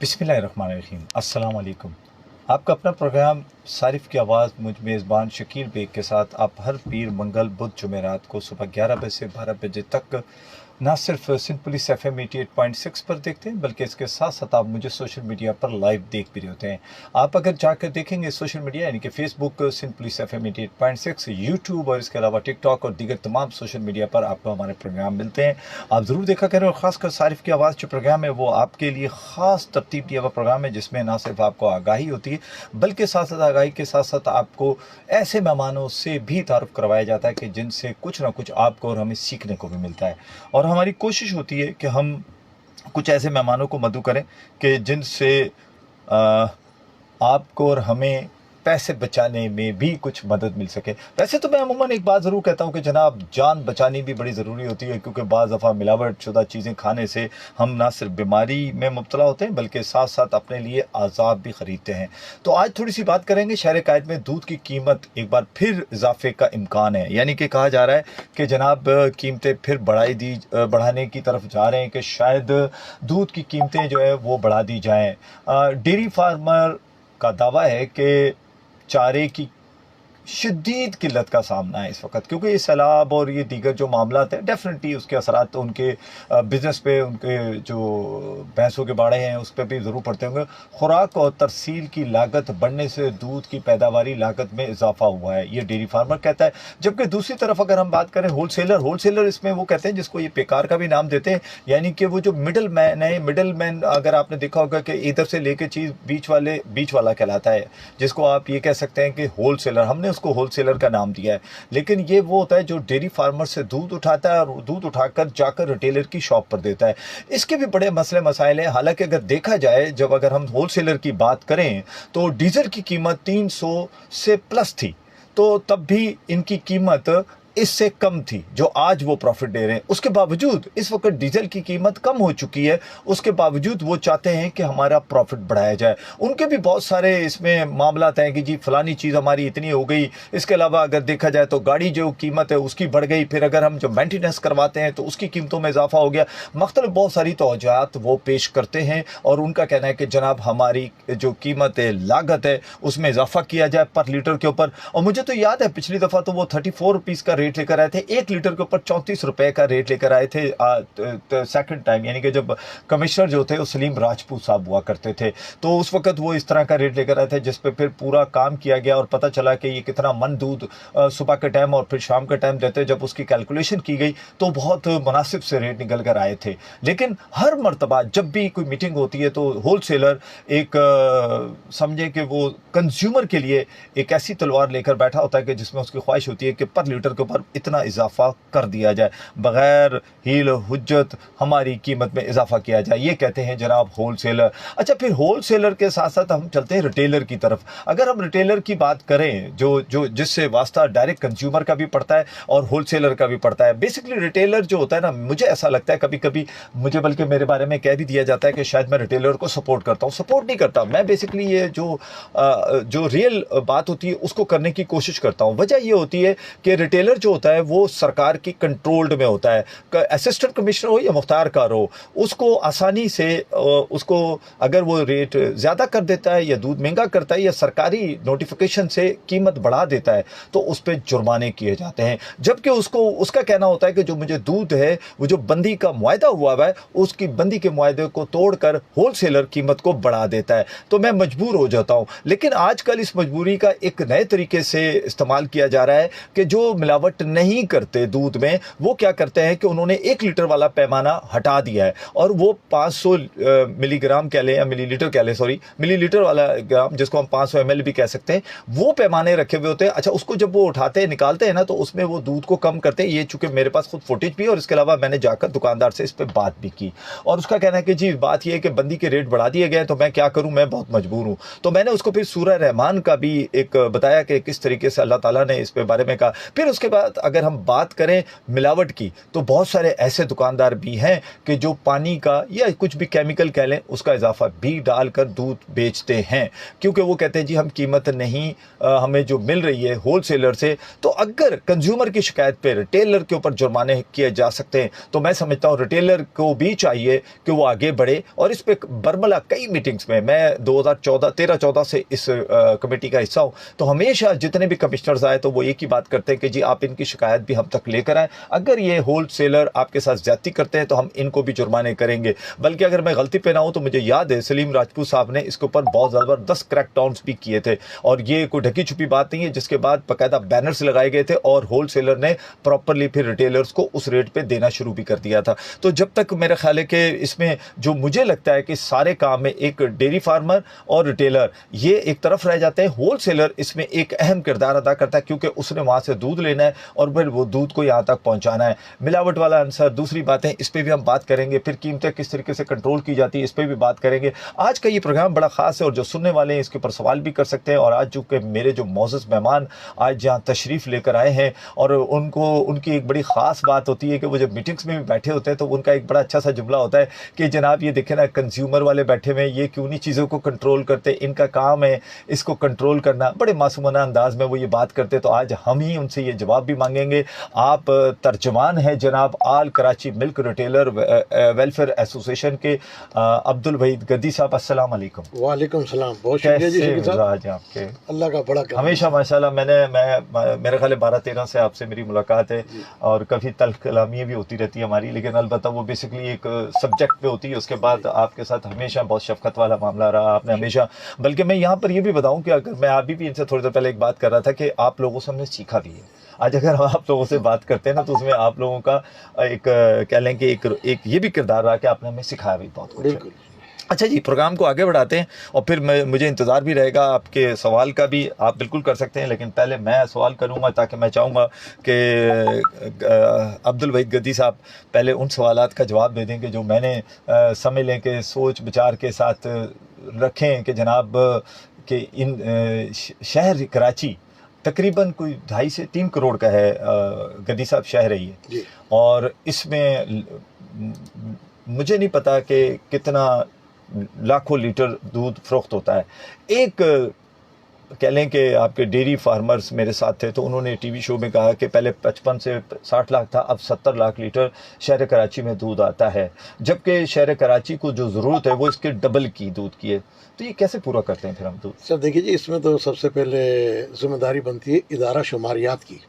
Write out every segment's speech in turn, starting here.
बिस्मिल्लाहिर्रहमानिर्रहीम। अस्सलाम वालेकुम। आपका अपना प्रोग्राम सारिफ की आवाज़ मुझ मेज़बान शकील बेग के साथ आप हर पीर मंगल बुध जुमेरात को सुबह 11 बजे से 12 बजे तक ना सिर्फ सिंध पुलिस FM 88.6 पर देखते हैं, बल्कि इसके साथ साथ आप मुझे सोशल मीडिया पर लाइव देख भी रहे होते हैं। आप अगर जाकर देखेंगे सोशल मीडिया यानी कि Facebook Sindh police FM 88.6, YouTube और इसके अलावा टिकटॉक और दीगर तमाम सोशल मीडिया पर आपको हमारे प्रोग्राम मिलते हैं। आप ज़रूर देखा करें और ख़ासकर सारिफ की आवाज़ जो प्रोग्राम है वो आपके लिए ख़ास तरतीब दिया हुआ प्रोग्राम है, जिसमें ना सिर्फ आपको आगाही होती है बल्कि साथ साथ आगाही के साथ साथ आपको ऐसे मेहमानों से भी तारुफ करवाया जाता है कि जिनसे कुछ ना कुछ आपको और हमें सीखने को भी मिलता है। और हमारी कोशिश होती है कि हम कुछ ऐसे मेहमानों को मदऊ करें कि जिनसे आपको और हमें पैसे बचाने में भी कुछ मदद मिल सके। वैसे तो मैं अमूमन एक बात ज़रूर कहता हूँ कि जनाब, जान बचानी भी बड़ी ज़रूरी होती है, क्योंकि बाज़ दफ़ा मिलावट शुदा चीज़ें खाने से हम ना सिर्फ बीमारी में मुब्तला होते हैं बल्कि साथ साथ अपने लिए आज़ाब भी ख़रीदते हैं। तो आज थोड़ी सी बात करेंगे शहर कायद में दूध की कीमत एक बार फिर इजाफे का इम्कान है, यानी कि कहा जा रहा है कि जनाब कीमतें फिर बढ़ाने की तरफ जा रहे हैं कि शायद दूध की कीमतें जो है वो बढ़ा दी जाएँ। डेयरी फार्मर का दावा है कि चारे की शदीद किल्लत का सामना है इस वक्त, क्योंकि ये सैलाब और ये दीगर जो मामलात हैं डेफिनेटली उसके असरात तो उनके बिज़नेस पे, उनके जो भैंसों के बाड़े हैं उस पर भी ज़रूर पड़ते होंगे। खुराक और तरसील की लागत बढ़ने से दूध की पैदावारी लागत में इजाफा हुआ है, ये डेयरी फार्मर कहता है। जबकि दूसरी तरफ अगर हम बात करें होलसेलर इसमें वो कहते हैं, जिसको ये पेकार का भी नाम देते हैं, यानी कि वो जो मिडल मैन अगर आपने देखा होगा कि इधर से लेके चीज़ बीच वाला कहलाता है, जिसको आप ये कह सकते हैं कि होलसेलर, हमने उसको होलसेलर का नाम दिया है। लेकिन ये वो होता है जो डेयरी फार्मर से दूध उठाता है और दूध उठाकर जाकर रिटेलर की शॉप पर देता है। इसके भी बड़े मसले मसाइल हैं। हालांकि अगर देखा जाए, अगर हम होलसेलर की बात करें तो डीजल की कीमत 300 से प्लस थी, तो तब भी इनकी कीमत इससे कम थी जो आज वो प्रॉफिट दे रहे हैं। उसके बावजूद इस वक्त डीजल की कीमत कम हो चुकी है, उसके बावजूद वो चाहते हैं कि हमारा प्रॉफिट बढ़ाया जाए। उनके भी बहुत सारे इसमें मामला हैं कि जी फलानी चीज़ हमारी इतनी हो गई। इसके अलावा अगर देखा जाए तो गाड़ी जो कीमत है उसकी बढ़ गई, फिर अगर हम जो मेंटेनेंस करवाते हैं तो उसकी कीमतों में इजाफा हो गया। मुख्तलिफ बहुत सारी तवज्जुहात वो पेश करते हैं और उनका कहना है कि जनाब हमारी जो कीमत है, लागत है, उसमें इजाफा किया जाए पर लीटर के ऊपर। और मुझे तो याद है पिछली दफ़ा तो वो 34 रुपीज़ का रेट लेकर आए थे, 1 लीटर के ऊपर 34 रुपए का रेट लेकर आए थे सेकंड टाइम, यानी कि जब कमिश्नर जो थे वो सलीम राजपूत साहब हुआ करते थे, तो उस वक्त वो इस तरह का रेट लेकर आए थे, जिस पे फिर पूरा काम किया गया और पता चला कि ये कितना मन दूध सुबह के टाइम और फिर शाम के टाइम देते। जब उसकी कैलकुलेशन की गई तो बहुत मुनासिब से रेट निकल कर आए थे। लेकिन हर मरतबा जब भी कोई मीटिंग होती है तो होलसेलर एक समझे कि वो कंज्यूमर के लिए एक ऐसी तलवार लेकर बैठा होता है कि जिसमें उसकी ख्वाहिश होती है कि पर लीटर के ऊपर इतना इजाफा कर दिया जाए, बगैर हील हुज्जत हमारी कीमत में इजाफा किया जाए। ये कहते हैं जनाब होलसेलर। अच्छा, फिर होलसेलर के साथ साथ हम चलते हैं रिटेलर की तरफ। अगर हम रिटेलर की बात करें जो जिससे वास्ता डायरेक्ट कंज्यूमर का भी पड़ता है और होलसेलर का भी पड़ता है। बेसिकली रिटेलर जो होता है ना, मुझे ऐसा लगता है कभी कभी मुझे बल्कि मेरे बारे में कह भी दिया जाता है कि शायद मैं रिटेलर को सपोर्ट करता हूँ। सपोर्ट नहीं करता मैं, बेसिकली ये जो रियल बात होती है उसको करने की कोशिश करता हूँ। वजह ये होती है कि रिटेलर जो होता है वो सरकार की कंट्रोल्ड में होता है। असिस्टेंट कमिश्नर हो या मुख्तार कार हो, उसको आसानी से उसको अगर वो रेट ज़्यादा कर देता है या दूध महंगा करता है या सरकारी नोटिफिकेशन से कीमत बढ़ा देता है तो उस पर जुर्माने किए जाते हैं। जबकि उसका कहना होता है कि जो मुझे दूध है वो जो बंदी का मुआहदा हुआ है उसकी बंदी के मुआहदे को तोड़कर होलसेलर कीमत को बढ़ा देता है, तो मैं मजबूर हो जाता हूँ। लेकिन आजकल इस मजबूरी का एक नए तरीके से इस्तेमाल किया जा रहा है कि जो मिलावट नहीं करते दूध में वो क्या करते हैं कि उन्होंने 1 लीटर वाला पैमाना हटा दिया है और वो 500 मिलीग्राम कह लें या मिलीलीटर कह लें, सॉरी मिलीलीटर वाला ग्राम जिसको हम 500 ml भी कह सकते हैं, वो पैमाने रखे हुए होते हैं। अच्छा, उसको जब वो उठाते हैं निकालते हैं ना तो उसमें वो दूध को कम करते हैं। ये चूंकि मेरे पास खुद फुटेज भी है और इसके अलावा मैंने जाकर दुकानदार से इस पर बात भी की और उसका कहना है कि जी बात यह है कि बंदी के रेट बढ़ा दिए गए तो मैं क्या करूं, मैं बहुत मजबूर हूं। तो मैंने उसको फिर सूरह रहमान का भी एक बताया कि किस तरीके से अल्लाह ताला ने इस पे बारे में कहा। फिर उसके बाद साथ अगर हम बात करें मिलावट की, तो बहुत सारे ऐसे दुकानदार भी हैं कि जो पानी का या कुछ भी केमिकल कह लें उसका इजाफा भी डालकर दूध बेचते हैं, क्योंकि वो कहते हैं जी हम कीमत नहीं हमें जो मिल रही है होलसेलर से। तो अगर कंज्यूमर की शिकायत पे रिटेलर के ऊपर जुर्माने किए जा सकते हैं, तो मैं समझता हूँ रिटेलर को भी चाहिए कि वो आगे बढ़े। और इस पे बरमला कई मीटिंग्स में, मैं 2013-14 से इस कमेटी का हिस्सा हूँ, तो हमेशा जितने भी कमिश्नर्स आए तो वो एक ही बात करते हैं कि जी आप इनकी शिकायत भी हम तक लेकर आए, अगर ये होलसेलर आपके साथ ज्यादती करते हैं तो हम इनको भी जुर्माने करेंगे। बल्कि अगर मैं गलती पे ना हूं तो मुझे याद है सलीम राजपूत साहब ने इसके ऊपर बहुत ज़बरदस्त क्रैकडाउन्स भी किए थे, और ये कोई ढकी छुपी बात नहीं है, जिसके बाद बाकायदा बैनर्स लगाए गए थे और होलसेलर ने प्रॉपरली फिर रिटेलर्स को उस रेट पे देना शुरू भी कर दिया था। तो जब तक मेरा ख्याल है कि इसमें जो मुझे लगता है कि सारे काम में एक डेयरी फार्मर और रिटेलर ये एक तरफ रह जाते हैं, होलसेलर इसमें एक अहम किरदार अदा करता है, क्योंकि उसने वहां से दूध लेना है और फिर वो दूध को यहाँ तक पहुंचाना है। मिलावट वाला आंसर, दूसरी बातें इस पर भी हम बात करेंगे, फिर कीमतें किस तरीके से कंट्रोल की जाती है इस पर भी बात करेंगे। आज का ये प्रोग्राम बड़ा खास है और जो सुनने वाले हैं इसके ऊपर सवाल भी कर सकते हैं। और आज चूंकि मेरे जो मोअज़्ज़ज़ मेहमान आज यहाँ तशरीफ़ लेकर आए हैं, और उनकी एक बड़ी ख़ास बात होती है कि वो जब मीटिंग्स में भी बैठे होते हैं तो उनका एक बड़ा अच्छा सा जुमला होता है कि जनाब ये देखें ना, कंज्यूमर वाले बैठे हुए, ये क्यों नहीं चीज़ों को कंट्रोल करते, इनका काम है इसको कंट्रोल करना। बड़े मासूमाना अंदाज में वो ये बात करते, तो आज हम ही उनसे ये जवाब भी मांगेंगे। आप तर्जमान हैं जनाब All Karachi Milk Retailer Welfare Association के अब्दुल वहीद गद्दी साहब, अस्सलाम वालेकुम। वालेकुम सलाम, बहुत शुक्रिया जी शकील साहब, आज आपके अल्लाह का बड़ा करम। हमेशा माशाल्लाह मेरे ख्याल 12-13 से आपसे मेरी मुलाकात है और काफ़ी तल्ख कलामी भी होती रहती है हमारी, लेकिन अलबत्ता वो बेसिकली एक सब्जेक्ट पे होती है। उसके बाद आपके साथ हमेशा बहुत शफकत वाला मामला रहा, आपने हमेशा, बल्कि मैं यहाँ पर ये भी बताऊँ कि अगर मैं अभी भी इनसे थोड़ी देर पहले एक बात कर रहा था कि आप लोगों से हमने सीखा भी है। आज अगर हम आप लोगों से बात करते हैं ना तो उसमें आप लोगों का एक कह लें कि एक ये भी किरदार रहा कि आपने हमें सिखाया भी बहुत कुछ। बिल्कुल। अच्छा जी, प्रोग्राम को आगे बढ़ाते हैं और फिर मुझे इंतज़ार भी रहेगा आपके सवाल का भी, आप बिल्कुल कर सकते हैं, लेकिन पहले मैं सवाल करूंगा ताकि मैं चाहूँगा कि अब्दुल वहीद गद्दी साहब पहले उन सवालात का जवाब दे दें कि जो मैंने समझ लें कि सोच विचार के साथ रखें कि जनाब कि इन शहर कराची तकरीबन कोई 2.5 से 3 करोड़ का है, गद्दी साहब शहर है ये, और इसमें मुझे नहीं पता कि कितना लाखों लीटर दूध फरोख्त होता है। एक कह लें कि आपके डेयरी फार्मर्स मेरे साथ थे तो उन्होंने टीवी शो में कहा कि पहले 55 से 60 लाख था, अब 70 लाख लीटर शहर कराची में दूध आता है, जबकि शहर कराची को जो ज़रूरत है वो इसके डबल की दूध की है। तो ये कैसे पूरा करते हैं फिर हम दूध? सर देखिए जी, इसमें तो सबसे पहले जिम्मेदारी बनती है इदारा शुमारियात की।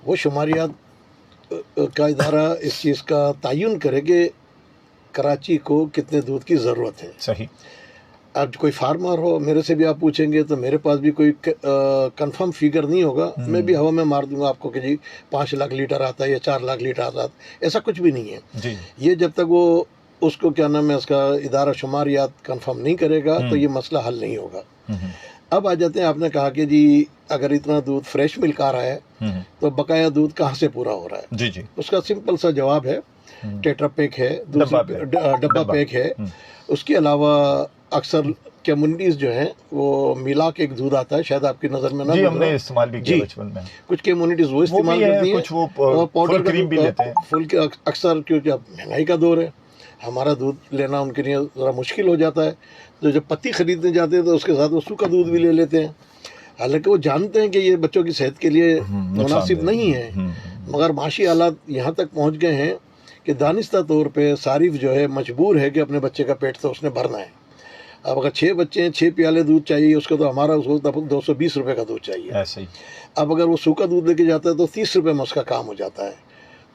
वो शुमारियात का इदारा इस चीज़ का तयन करे कि कराची को कितने दूध की ज़रूरत है। सही। अब कोई फार्मर हो, मेरे से भी आप पूछेंगे तो मेरे पास भी कोई कंफर्म फिगर नहीं होगा, मैं भी हवा में मार दूंगा आपको कि जी 5 लाख लीटर आता है या 4 लाख लीटर आता है, ऐसा कुछ भी नहीं है जी। ये जब तक वो उसको क्या नाम है उसका इदारा शुमारियात कंफर्म नहीं करेगा तो ये मसला हल नहीं होगा। अब आ जाते हैं, आपने कहा कि जी अगर इतना दूध फ्रेश मिल्क आ रहा है तो बकाया दूध कहाँ से पूरा हो रहा है? जी जी। उसका सिंपल सा जवाब है टेट्रा पैक है, डब्बा पैक है। उसके अलावा अक्सर कम्युनिटीज जो हैं वो मिला के एक दूध आता है, शायद आपकी नज़र में ना, जी हमने इस्तेमाल भी किया बचपन में। कुछ कम्युनिटीज वो इस्तेमाल करती हैं, कुछ वो पाउडर क्रीम भी लेते हैं। फुल के अक्सर क्योंकि अब महंगाई का दौर है, हमारा दूध लेना उनके लिए ज़रा मुश्किल हो जाता है, तो जब पत्ती खरीदने जाते हैं तो उसके साथ वो सूखा दूध भी ले लेते हैं। हालांकि वो जानते हैं कि ये बच्चों की सेहत के लिए मुनासिब नहीं है, मगर माशी हालात यहाँ तक पहुँच गए हैं कि दानिस्ता तौर पे सारिफ जो है मजबूर है कि अपने बच्चे का पेट तो उसने भरना है। अब अगर 6 बच्चे हैं, 6 प्याले दूध चाहिए उसको, तो हमारा उसको 220 रुपये का दूध चाहिए ऐसे ही। अब अगर वो सूखा दूध लेके जाता है तो 30 रुपये में उसका काम हो जाता है,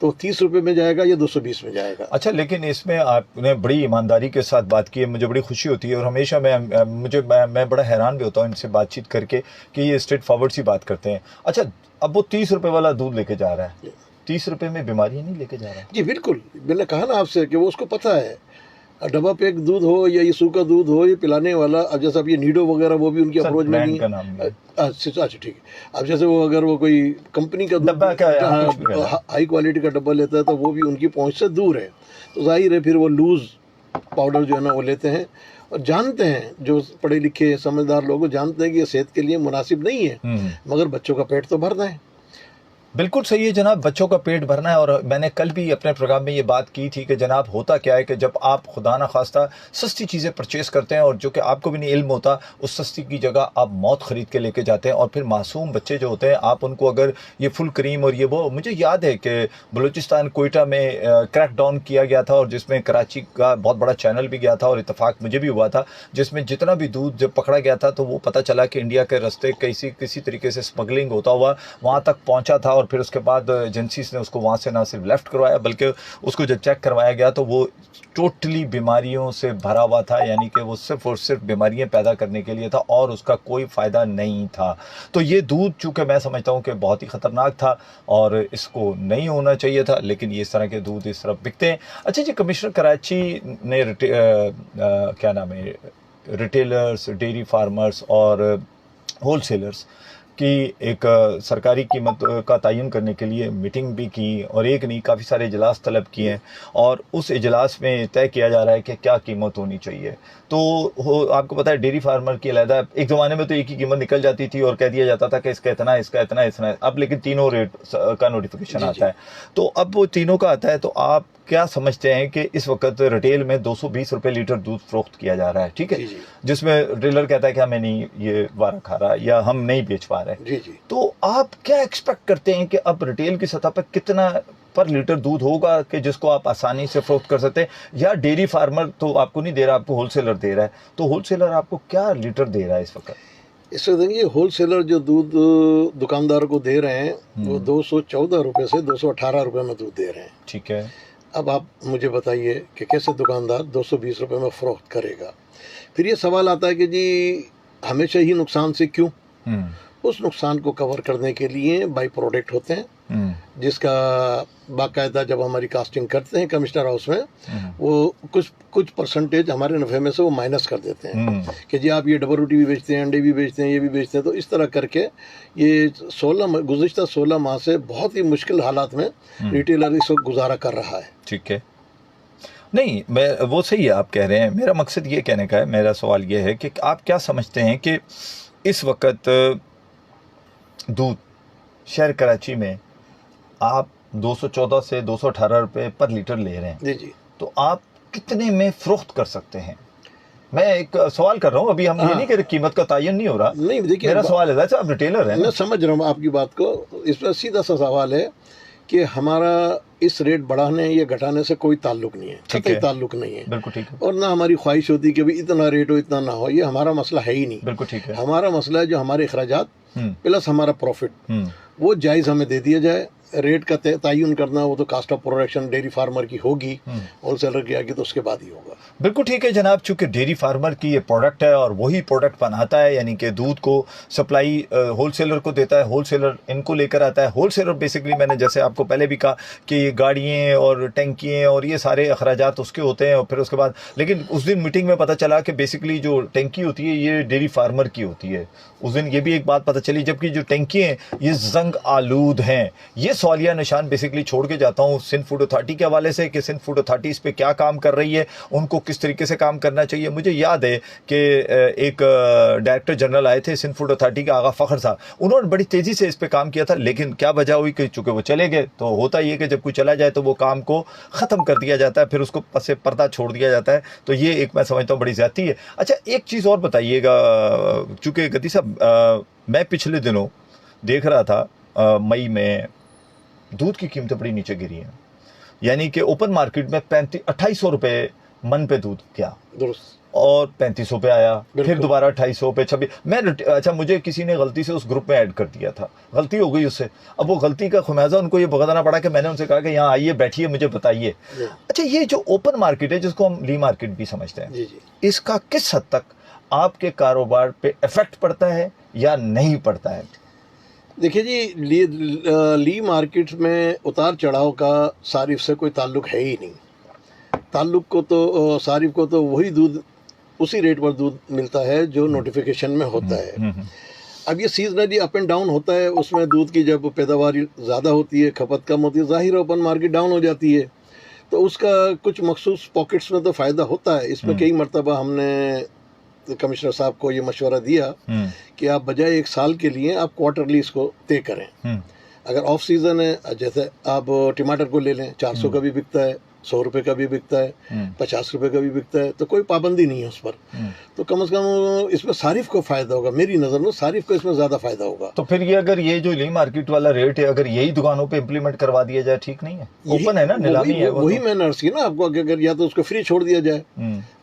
तो 30 रुपये में जाएगा या 220 में जाएगा। अच्छा, लेकिन इसमें आपने बड़ी ईमानदारी के साथ बात की है, मुझे बड़ी खुशी होती है और हमेशा मैं बड़ा हैरान भी होता हूँ इनसे बातचीत करके कि ये स्ट्रेट फॉरवर्ड सी बात करते हैं। अच्छा, अब वो 30 रुपये वाला दूध लेके जा रहा है, 30 रुपये में बीमारी नहीं लेके जा रहा है? जी बिल्कुल, मैंने कहा ना आपसे कि वो उसको पता है, डब्बा पैक दूध हो या ये सूखा दूध हो, ये पिलाने वाला, अब जैसे अब ये नीडो वगैरह वो भी उनकी अप्रोच में नहीं है। अच्छा ठीक है, अब जैसे वो अगर वो कोई कंपनी का डब्बा हाई क्वालिटी का डब्बा लेता है तो वो भी उनकी पहुंच से दूर है, तो जाहिर है फिर वो लूज पाउडर जो है ना वो लेते हैं, और जानते हैं जो पढ़े लिखे समझदार लोग जानते हैं कि ये सेहत के लिए मुनासिब नहीं है, मगर बच्चों का पेट तो भरना है। बिल्कुल सही है जनाब, बच्चों का पेट भरना है। और मैंने कल भी अपने प्रोग्राम में ये बात की थी कि जनाब होता क्या है कि जब आप खुदा ना खास्ता सस्ती चीज़ें परचेस करते हैं और जो कि आपको भी नहीं इल्म होता, उस सस्ती की जगह आप मौत ख़रीद के लेके जाते हैं। और फिर मासूम बच्चे जो होते हैं, आप उनको अगर ये फुल क्रीम और ये वो, मुझे याद है कि बलूचिस्तान कोयटा में क्रैक डाउन किया गया था और जिसमें कराची का बहुत बड़ा चैनल भी गया था और इत्तेफाक मुझे भी हुआ था, जिसमें जितना भी दूध जब पकड़ा गया था तो वो पता चला कि इंडिया के रास्ते किसी तरीके से स्मगलिंग होता हुआ वहाँ तक पहुँचा था। और फिर उसके बाद एजेंसीज ने उसको वहाँ से ना सिर्फ लेफ़्ट करवाया, बल्कि उसको जब चेक करवाया गया तो वो टोटली बीमारियों से भरा हुआ था, यानी कि वो सिर्फ और सिर्फ बीमारियां पैदा करने के लिए था और उसका कोई फ़ायदा नहीं था। तो ये दूध चूँकि मैं समझता हूँ कि बहुत ही ख़तरनाक था और इसको नहीं होना चाहिए था, लेकिन ये इस तरह के दूध इस तरह बिकते हैं। अच्छा जी, कमिश्नर कराची ने क्या नाम है, रिटेलर्स, डेयरी फार्मर्स और होलसेलर्स की एक सरकारी कीमत का तयन करने के लिए मीटिंग भी की और एक नहीं काफ़ी सारे इजलास तलब किए हैं और उस इजलास में तय किया जा रहा है कि क्या कीमत होनी चाहिए। तो आपको पता है डेयरी फार्मर की अलहदा, एक ज़माने में तो एक ही कीमत निकल जाती थी और कह दिया जाता था कि इसका इतना, इसका इतना, इसका। अब लेकिन तीनों रेट का नोटिफिकेशन आता है, तो अब वो तीनों का आता है। तो आप क्या समझते हैं कि इस वक्त रिटेल में 220 रुपये लीटर दूध फरोख्त किया जा रहा है, ठीक है, जिसमें डीलर कहता है कि हमें नहीं ये वारा खा रहा या हम नहीं बेच पा रहे। जी जी। तो आप क्या एक्सपेक्ट करते हैं कि अब रिटेल की सतह पर कितना पर लीटर दूध होगा कि जिसको आप आसानी से फरोख्त कर सकते हैं, या डेयरी फार्मर तो आपको नहीं दे रहा, आपको होलसेलर दे रहा है, तो होलसेलर आपको क्या लीटर दे रहा है इस वक्त? इससे देखिए, होलसेलर जो दूध दुकानदार को दे रहे हैं वो 214 रुपये से 218 रुपये में दूध दे रहे हैं। ठीक है। अब आप मुझे बताइए कि कैसे दुकानदार 220 रुपये में फ़रोख्त करेगा। फिर ये सवाल आता है कि जी हमेशा ही नुकसान से क्यों? उस नुकसान को कवर करने के लिए बाई प्रोडक्ट होते हैं, जिसका बाकायदा जब हमारी कास्टिंग करते हैं कमिश्नर हाउस में, वो कुछ परसेंटेज हमारे नफ़े में से वो माइनस कर देते हैं कि जी आप ये डबल रोटी भी बेचते हैं, अंडे भी बेचते हैं, ये भी बेचते हैं। तो इस तरह करके ये गुज़िश्ता 16 माह से बहुत ही मुश्किल हालात में रिटेलर इस वक्त गुजारा कर रहा है। ठीक है, नहीं मैं वो सही है आप कह रहे हैं। मेरा मकसद ये कहने का है, मेरा सवाल ये है कि आप क्या समझते हैं कि इस वक्त दूध शहर कराची में आप 214 से 218 रुपये पर लीटर ले रहे हैं, जी जी, तो आप कितने में फरोख्त कर सकते हैं? मैं एक सवाल कर रहा हूँ, अभी हम ये नहीं कि कीमत का तयन नहीं हो रहा। नहीं देखिए, मेरा सवाल है, वैसे आप रिटेलर हैं, मैं समझ रहा हूँ आपकी बात को। इसमें सीधा सा सवाल है कि हमारा इस रेट बढ़ाने या घटाने से कोई ताल्लुक नहीं है, कतई ताल्लुक नहीं है। बिल्कुल ठीक है। और ना हमारी ख्वाहिश होती कि भाई इतना रेट हो इतना ना हो, ये हमारा मसला है ही नहीं। बिल्कुल ठीक है। हमारा मसला है जो हमारे अखराजात प्लस हमारा प्रॉफिट वो जायज़ हमें दे दिया जाए। रेट का तयन करना वो तो cost of production dairy farmer की होगी, होलसेलर की आगे तो उसके बाद ही होगा। बिल्कुल ठीक है जनाब, चूँकि डेयरी फार्मर की ये प्रोडक्ट है और वही प्रोडक्ट बनाता है, यानी कि दूध को सप्लाई होलसेलर को देता है, होलसेलर इनको लेकर आता है। होलसेलर बेसिकली, मैंने जैसे आपको पहले भी कहा कि गाड़ियाँ और टैंकियाँ और ये सारे अखराजात उसके होते हैं। और फिर उसके बाद, लेकिन उस दिन मीटिंग में पता चला कि बेसिकली जो टैंकी होती है ये डेयरी फार्मर की होती है। उस दिन ये भी एक बात पता चली, जबकि जो टैंकी हैं ये जंग आलूद हैं। ये सवालिया निशान बेसिकली छोड़ के जाता हूँ सिंध फूड अथॉरिटी के हवाले से कि सिंध फूड अथॉरिटी इस पे क्या काम कर रही है, उनको किस तरीके से काम करना चाहिए। मुझे याद है कि एक डायरेक्टर जनरल आए थे सिंध फूड अथॉरिटी के, आगा फ़खर साहब, उन्होंने बड़ी तेज़ी से इस पे काम किया था, लेकिन क्या वजह हुई कि चूँकि वो चले गए। तो होता ये कि जब कोई चला जाए तो वो काम को ख़त्म कर दिया जाता है, फिर उसको पसे पर्दा छोड़ दिया जाता है। तो ये एक मैं समझता हूँ बड़ी ज़्यादती है। अच्छा, एक चीज़ और बताइएगा, चूँकि गद्दी साहब मैं पिछले दिनों देख रहा था मई में दूध की कीमतें बड़ी नीचे गिरी हैं, यानी कि ओपन मार्केट में 2800 रुपये मन पे दूध गया और 3500 पे आया, फिर दोबारा 2800 पे 26। मैं अच्छा, मुझे किसी ने गलती से उस ग्रुप में ऐड कर दिया था, गलती हो गई उससे। अब वो गलती का खुमाजा उनको ये भुगतना पड़ा कि मैंने उनसे कहा कि यहाँ आइए, बैठिए, मुझे बताइए। अच्छा, ये जो ओपन मार्केट है जिसको हम ली मार्केट भी समझते हैं, इसका किस हद तक आपके कारोबार पे इफेक्ट पड़ता है या नहीं पड़ता है? देखिए जी, ली मार्केट में उतार चढ़ाव का सारिफ से कोई ताल्लुक है ही नहीं। ताल्लुक को तो सारिफ को तो वही दूध, उसी रेट पर दूध मिलता है जो नोटिफिकेशन में होता है। अब ये सीजनली अप एंड डाउन होता है, उसमें दूध की जब पैदावार ज़्यादा होती है, खपत कम होती है, ज़ाहिर ओपन मार्केट डाउन हो जाती है, तो उसका कुछ मखसूस पॉकेट्स में तो फ़ायदा होता है। इसमें कई मरतबा हमने कमिश्नर साहब को ये मशवरा दिया कि आप बजाय एक साल के लिए आप क्वार्टरली इसको तय करें। अगर ऑफ सीजन है, जैसे आप टमाटर को ले लें, 400 का भी बिकता है, 100 रुपये का भी बिकता है, 50 रुपये का भी बिकता है, तो कोई पाबंदी नहीं है उस पर। तो कम से कम इसमें सारिफ को फायदा होगा, मेरी नज़र में सारिफ को इसमें ज़्यादा फायदा होगा। तो फिर ये अगर ये जो ली मार्केट वाला रेट है, अगर यही दुकानों पे इम्प्लीमेंट करवा दिया जाए, ठीक नहीं है? ओपन है ना, नीलामी है वो। वही मैंने अर्ज की ना आपको, अगर या तो उसको फ्री छोड़ दिया जाए,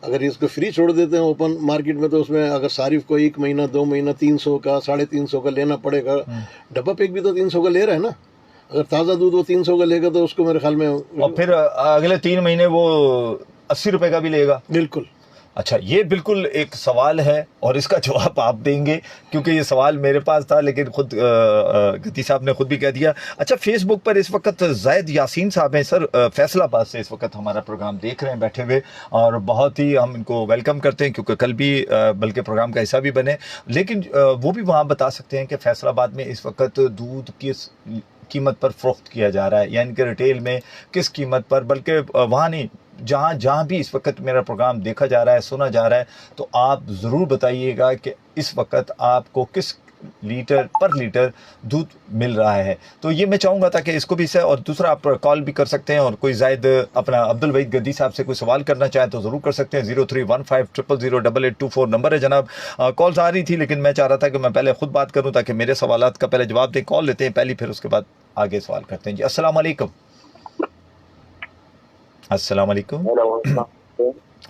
अगर इसको फ्री छोड़ देते हैं ओपन मार्केट में, तो उसमें अगर सारिफ को 1 महीना 2 महीना 300 का 350 का लेना पड़ेगा। डब्बा पैक भी तो 300 का ले रहा है ना, अगर ताज़ा दूध वो 300 का लेगा तो उसको मेरे ख्याल में, और फिर अगले 3 महीने वो 80 रुपए का भी लेगा। बिल्कुल। अच्छा, ये बिल्कुल एक सवाल है और इसका जवाब आप देंगे, क्योंकि ये सवाल मेरे पास था लेकिन खुद गति साहब ने खुद भी कह दिया। अच्छा, फेसबुक पर इस वक्त ज़ैद यासीन साहब हैं सर, फैसलाबाद से इस वक्त हमारा प्रोग्राम देख रहे हैं बैठे हुए, और बहुत ही हम इनको वेलकम करते हैं, क्योंकि कल भी बल्कि प्रोग्राम का हिस्सा भी बने। लेकिन वो भी वहाँ बता सकते हैं कि फैसलाबाद में इस वक्त दूध किस कीमत पर फ़रोख्त किया जा रहा है, यानी कि रिटेल में किस कीमत पर, बल्कि वहाँ नहीं, जहाँ भी इस वक्त मेरा प्रोग्राम देखा जा रहा है, सुना जा रहा है, तो आप ज़रूर बताइएगा कि इस वक्त आपको किस पर लीटर दूध मिल रहा है। तो ये मैं चाहूँगा ताकि इसको भी से, और दूसरा आप कॉल भी कर सकते हैं, और कोई ज़ायद अपना अब्दुल वहीद गद्दी साहब से कोई सवाल करना चाहें तो ज़रूर कर सकते हैं। 0315000824 नंबर है जनाब। कॉल्स आ रही थी लेकिन मैं चाह रहा था कि मैं पहले खुद बात करूँ ताकि मेरे सवालात का पहले जवाब दें। कॉल लेते हैं पहली, फिर उसके बाद आगे सवाल करते हैं जी। अस्सलाम वालेकुम। अस्सलाम वालेकुम।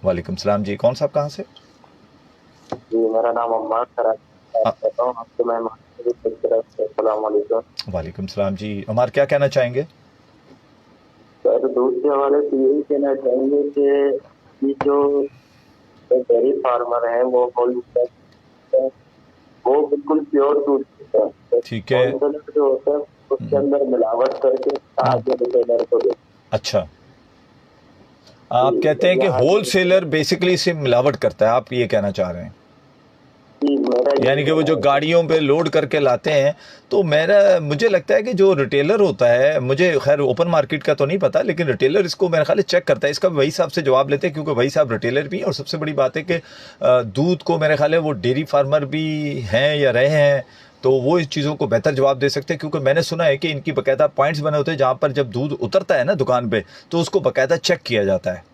वालेकुम सलाम जी, कौन साहब कहाँ से? जी, मेरा नाम अम्मार करता हूँ, आपसे मैं अस्सलाम वालेकुम। वालेकुम सलाम जी, अमार क्या कहना चाहेंगे? सर, दूध के हवाले से यही कहना चाहेंगे कि ये जो डेयरी फार्मर हैं वो बिल्कुल प्योर दूध देते हैं। ठीक है। जो होता है उसके अंदर मिलावट करके आगे रिटेलर को देते हैं। अच्छा, आप कहते हैं कि होलसेलर बेसिकली इसे मिलावट करता है, आप ये कहना चाह रहे हैं? यानी कि वो जो गाड़ियों पे लोड करके लाते हैं, तो मुझे लगता है कि जो रिटेलर होता है, मुझे खैर ओपन मार्केट का तो नहीं पता, लेकिन रिटेलर इसको मेरे ख्याल चेक करता है। इसका वही साहब से जवाब लेते हैं, क्योंकि वही साहब रिटेलर भी हैं, और सबसे बड़ी बात है कि दूध को मेरे ख्याल है वो डेयरी फार्मर भी हैं या रहे हैं, तो वो इस चीज़ों को बेहतर जवाब दे सकते हैं। क्योंकि मैंने सुना है कि इनकी बाकायदा पॉइंट्स बने होते हैं जहाँ पर जब दूध उतरता है ना दुकान पे, तो उसको बाकायदा चेक किया जाता है।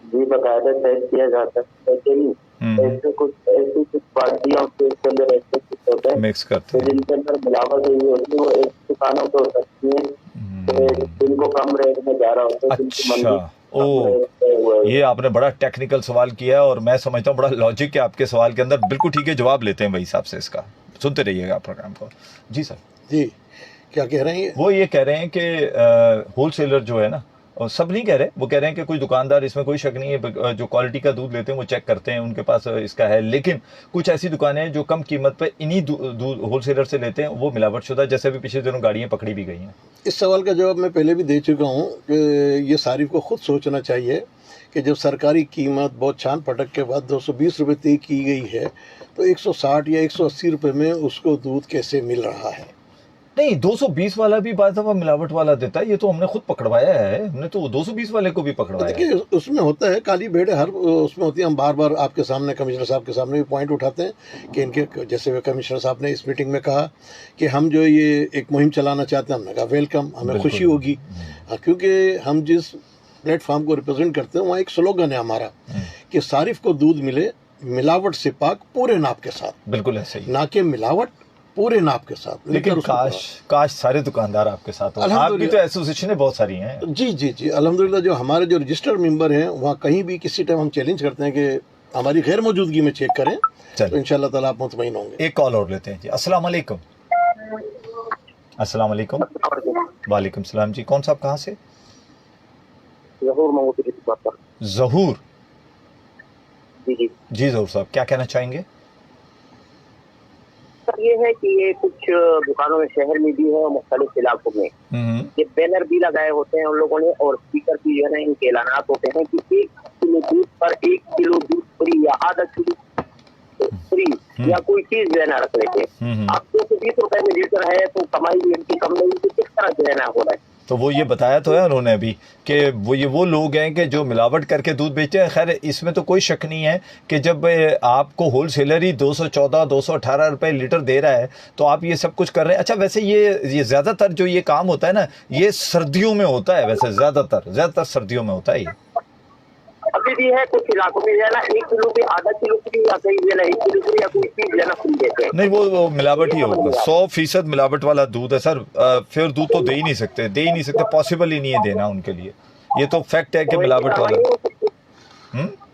जी, बाकायदा चेक किया जाता है, लेकिन ऐसे कुछ पार्टियों के अंदर ऐसे कुछ होता है मिक्स करते हैं, जिनके अंदर मिलावट हुई होती है, वो एक दुकानों पे हो सकती है, जिनको कम रेट में जा रहा होता है। अच्छा, ओ, ये आपने बड़ा टेक्निकल सवाल किया है, और मैं समझता हूँ बड़ा लॉजिक है आपके सवाल के अंदर। बिल्कुल ठीक है, जवाब लेते हैं वही साहब से इसका। सुनते रहिएगा प्रोग्राम को। जी सर। जी, क्या कह रहे हैं? वो ये कह रहे हैं कि होलसेलर जो है ना, और सब नहीं कह रहे, वो कह रहे हैं कि कुछ दुकानदार, इसमें कोई शक नहीं है, जो क्वालिटी का दूध लेते हैं वो चेक करते हैं, उनके पास इसका है, लेकिन कुछ ऐसी दुकानें हैं जो कम कीमत पर इन्हीं दूध होलसेलर से लेते हैं, वो मिलावट शुदा, जैसे भी पिछले दिनों गाड़ियाँ पकड़ी भी गई हैं। इस सवाल का जवाब मैं पहले भी दे चुका हूँ कि ये सारिफ को खुद सोचना चाहिए कि जब सरकारी कीमत बहुत छान पटक के बाद 220 रुपये तय की गई है, तो 160 या 180 रुपये में उसको दूध कैसे मिल रहा है? नहीं, 220 वाला भी बात दफा मिलावट वाला देता है, ये तो हमने खुद पकड़वाया है, हमने तो 220 वाले को भी पकड़वाया है। देखिए, उसमें होता है काली भेड़, हर उसमें होती है। हम बार बार आपके सामने, कमिश्नर साहब के सामने भी पॉइंट उठाते हैं कि इनके, जैसे कमिश्नर साहब ने इस मीटिंग में कहा कि हम जो ये एक मुहिम चलाना चाहते हैं, हमने कहा वेलकम, हमें खुशी होगी, क्योंकि हम जिस प्लेटफॉर्म को रिप्रेजेंट करते हैं वहाँ एक स्लोगन है हमारा कि सारिफ को दूध मिले मिलावट से पाक पूरे नाप के साथ। बिल्कुल ऐसे ही, ना कि मिलावट पूरे नाप के साथ। लेकिन काश सारे दुकानदार आपके साथ हो। आपकी तो एसोसिएशनें बहुत सारी हैं। जी जी जी, अल्हम्दुलिल्लाह। जो हमारे जो रजिस्टर्ड मेंबर हैं, वहाँ कहीं भी किसी टाइम हम चैलेंज करते हैं कि हमारी गैर मौजूदगी में चेक करें, तो इंशाल्लाह ताला आप मुतमईन होंगे। एक कॉल और लेते हैं जी। अस्सलाम वालेकुम। अस्सलाम वालेकुम। वालेकुम सलाम जी, कौन साहब कहाँ से? ज़हूर। जी ज़हूर साहब, क्या कहना चाहेंगे? सर, ये है कि ये कुछ दुकानों में, शहर में भी है और मुख्तलिफ इलाकों में ये बैनर भी लगाए होते हैं उन लोगों ने, और स्पीकर भी जो है इनके ऐलानात होते हैं कि 1 किलो दूध पर 1 किलो दूध फ्री या आधा किलो फ्री या कोई चीज जो है रख लेते हैं। आप 220 रुपए में लीटर है तो कमाई भी इनकी कम नहीं, तो किस तरह जो है हो रहा है। तो वो ये बताया तो है उन्होंने अभी कि वो लोग हैं कि जो मिलावट करके दूध बेचते हैं। खैर इसमें तो कोई शक नहीं है कि जब आपको होलसेलर ही 214 218 रुपए लीटर दे रहा है तो आप ये सब कुछ कर रहे हैं। अच्छा वैसे ये ज़्यादातर जो ये काम होता है ना, ये सर्दियों में होता है, वैसे ज़्यादातर सर्दियों में होता है ये। अभी भी है कुछ इलाकों में जो है ना 1 किलो की, आधा किलो की, या कहीं जो है ना 1 किलो की या कोई चीज जो है ना फ्री देते हैं। नहीं वो मिलावट ही होगा, 100% मिलावट वाला दूध है सर। फिर दूध तो दे ही नहीं सकते, पॉसिबल ही नहीं है देना उनके लिए। ये तो फैक्ट है कि मिलावट वाला।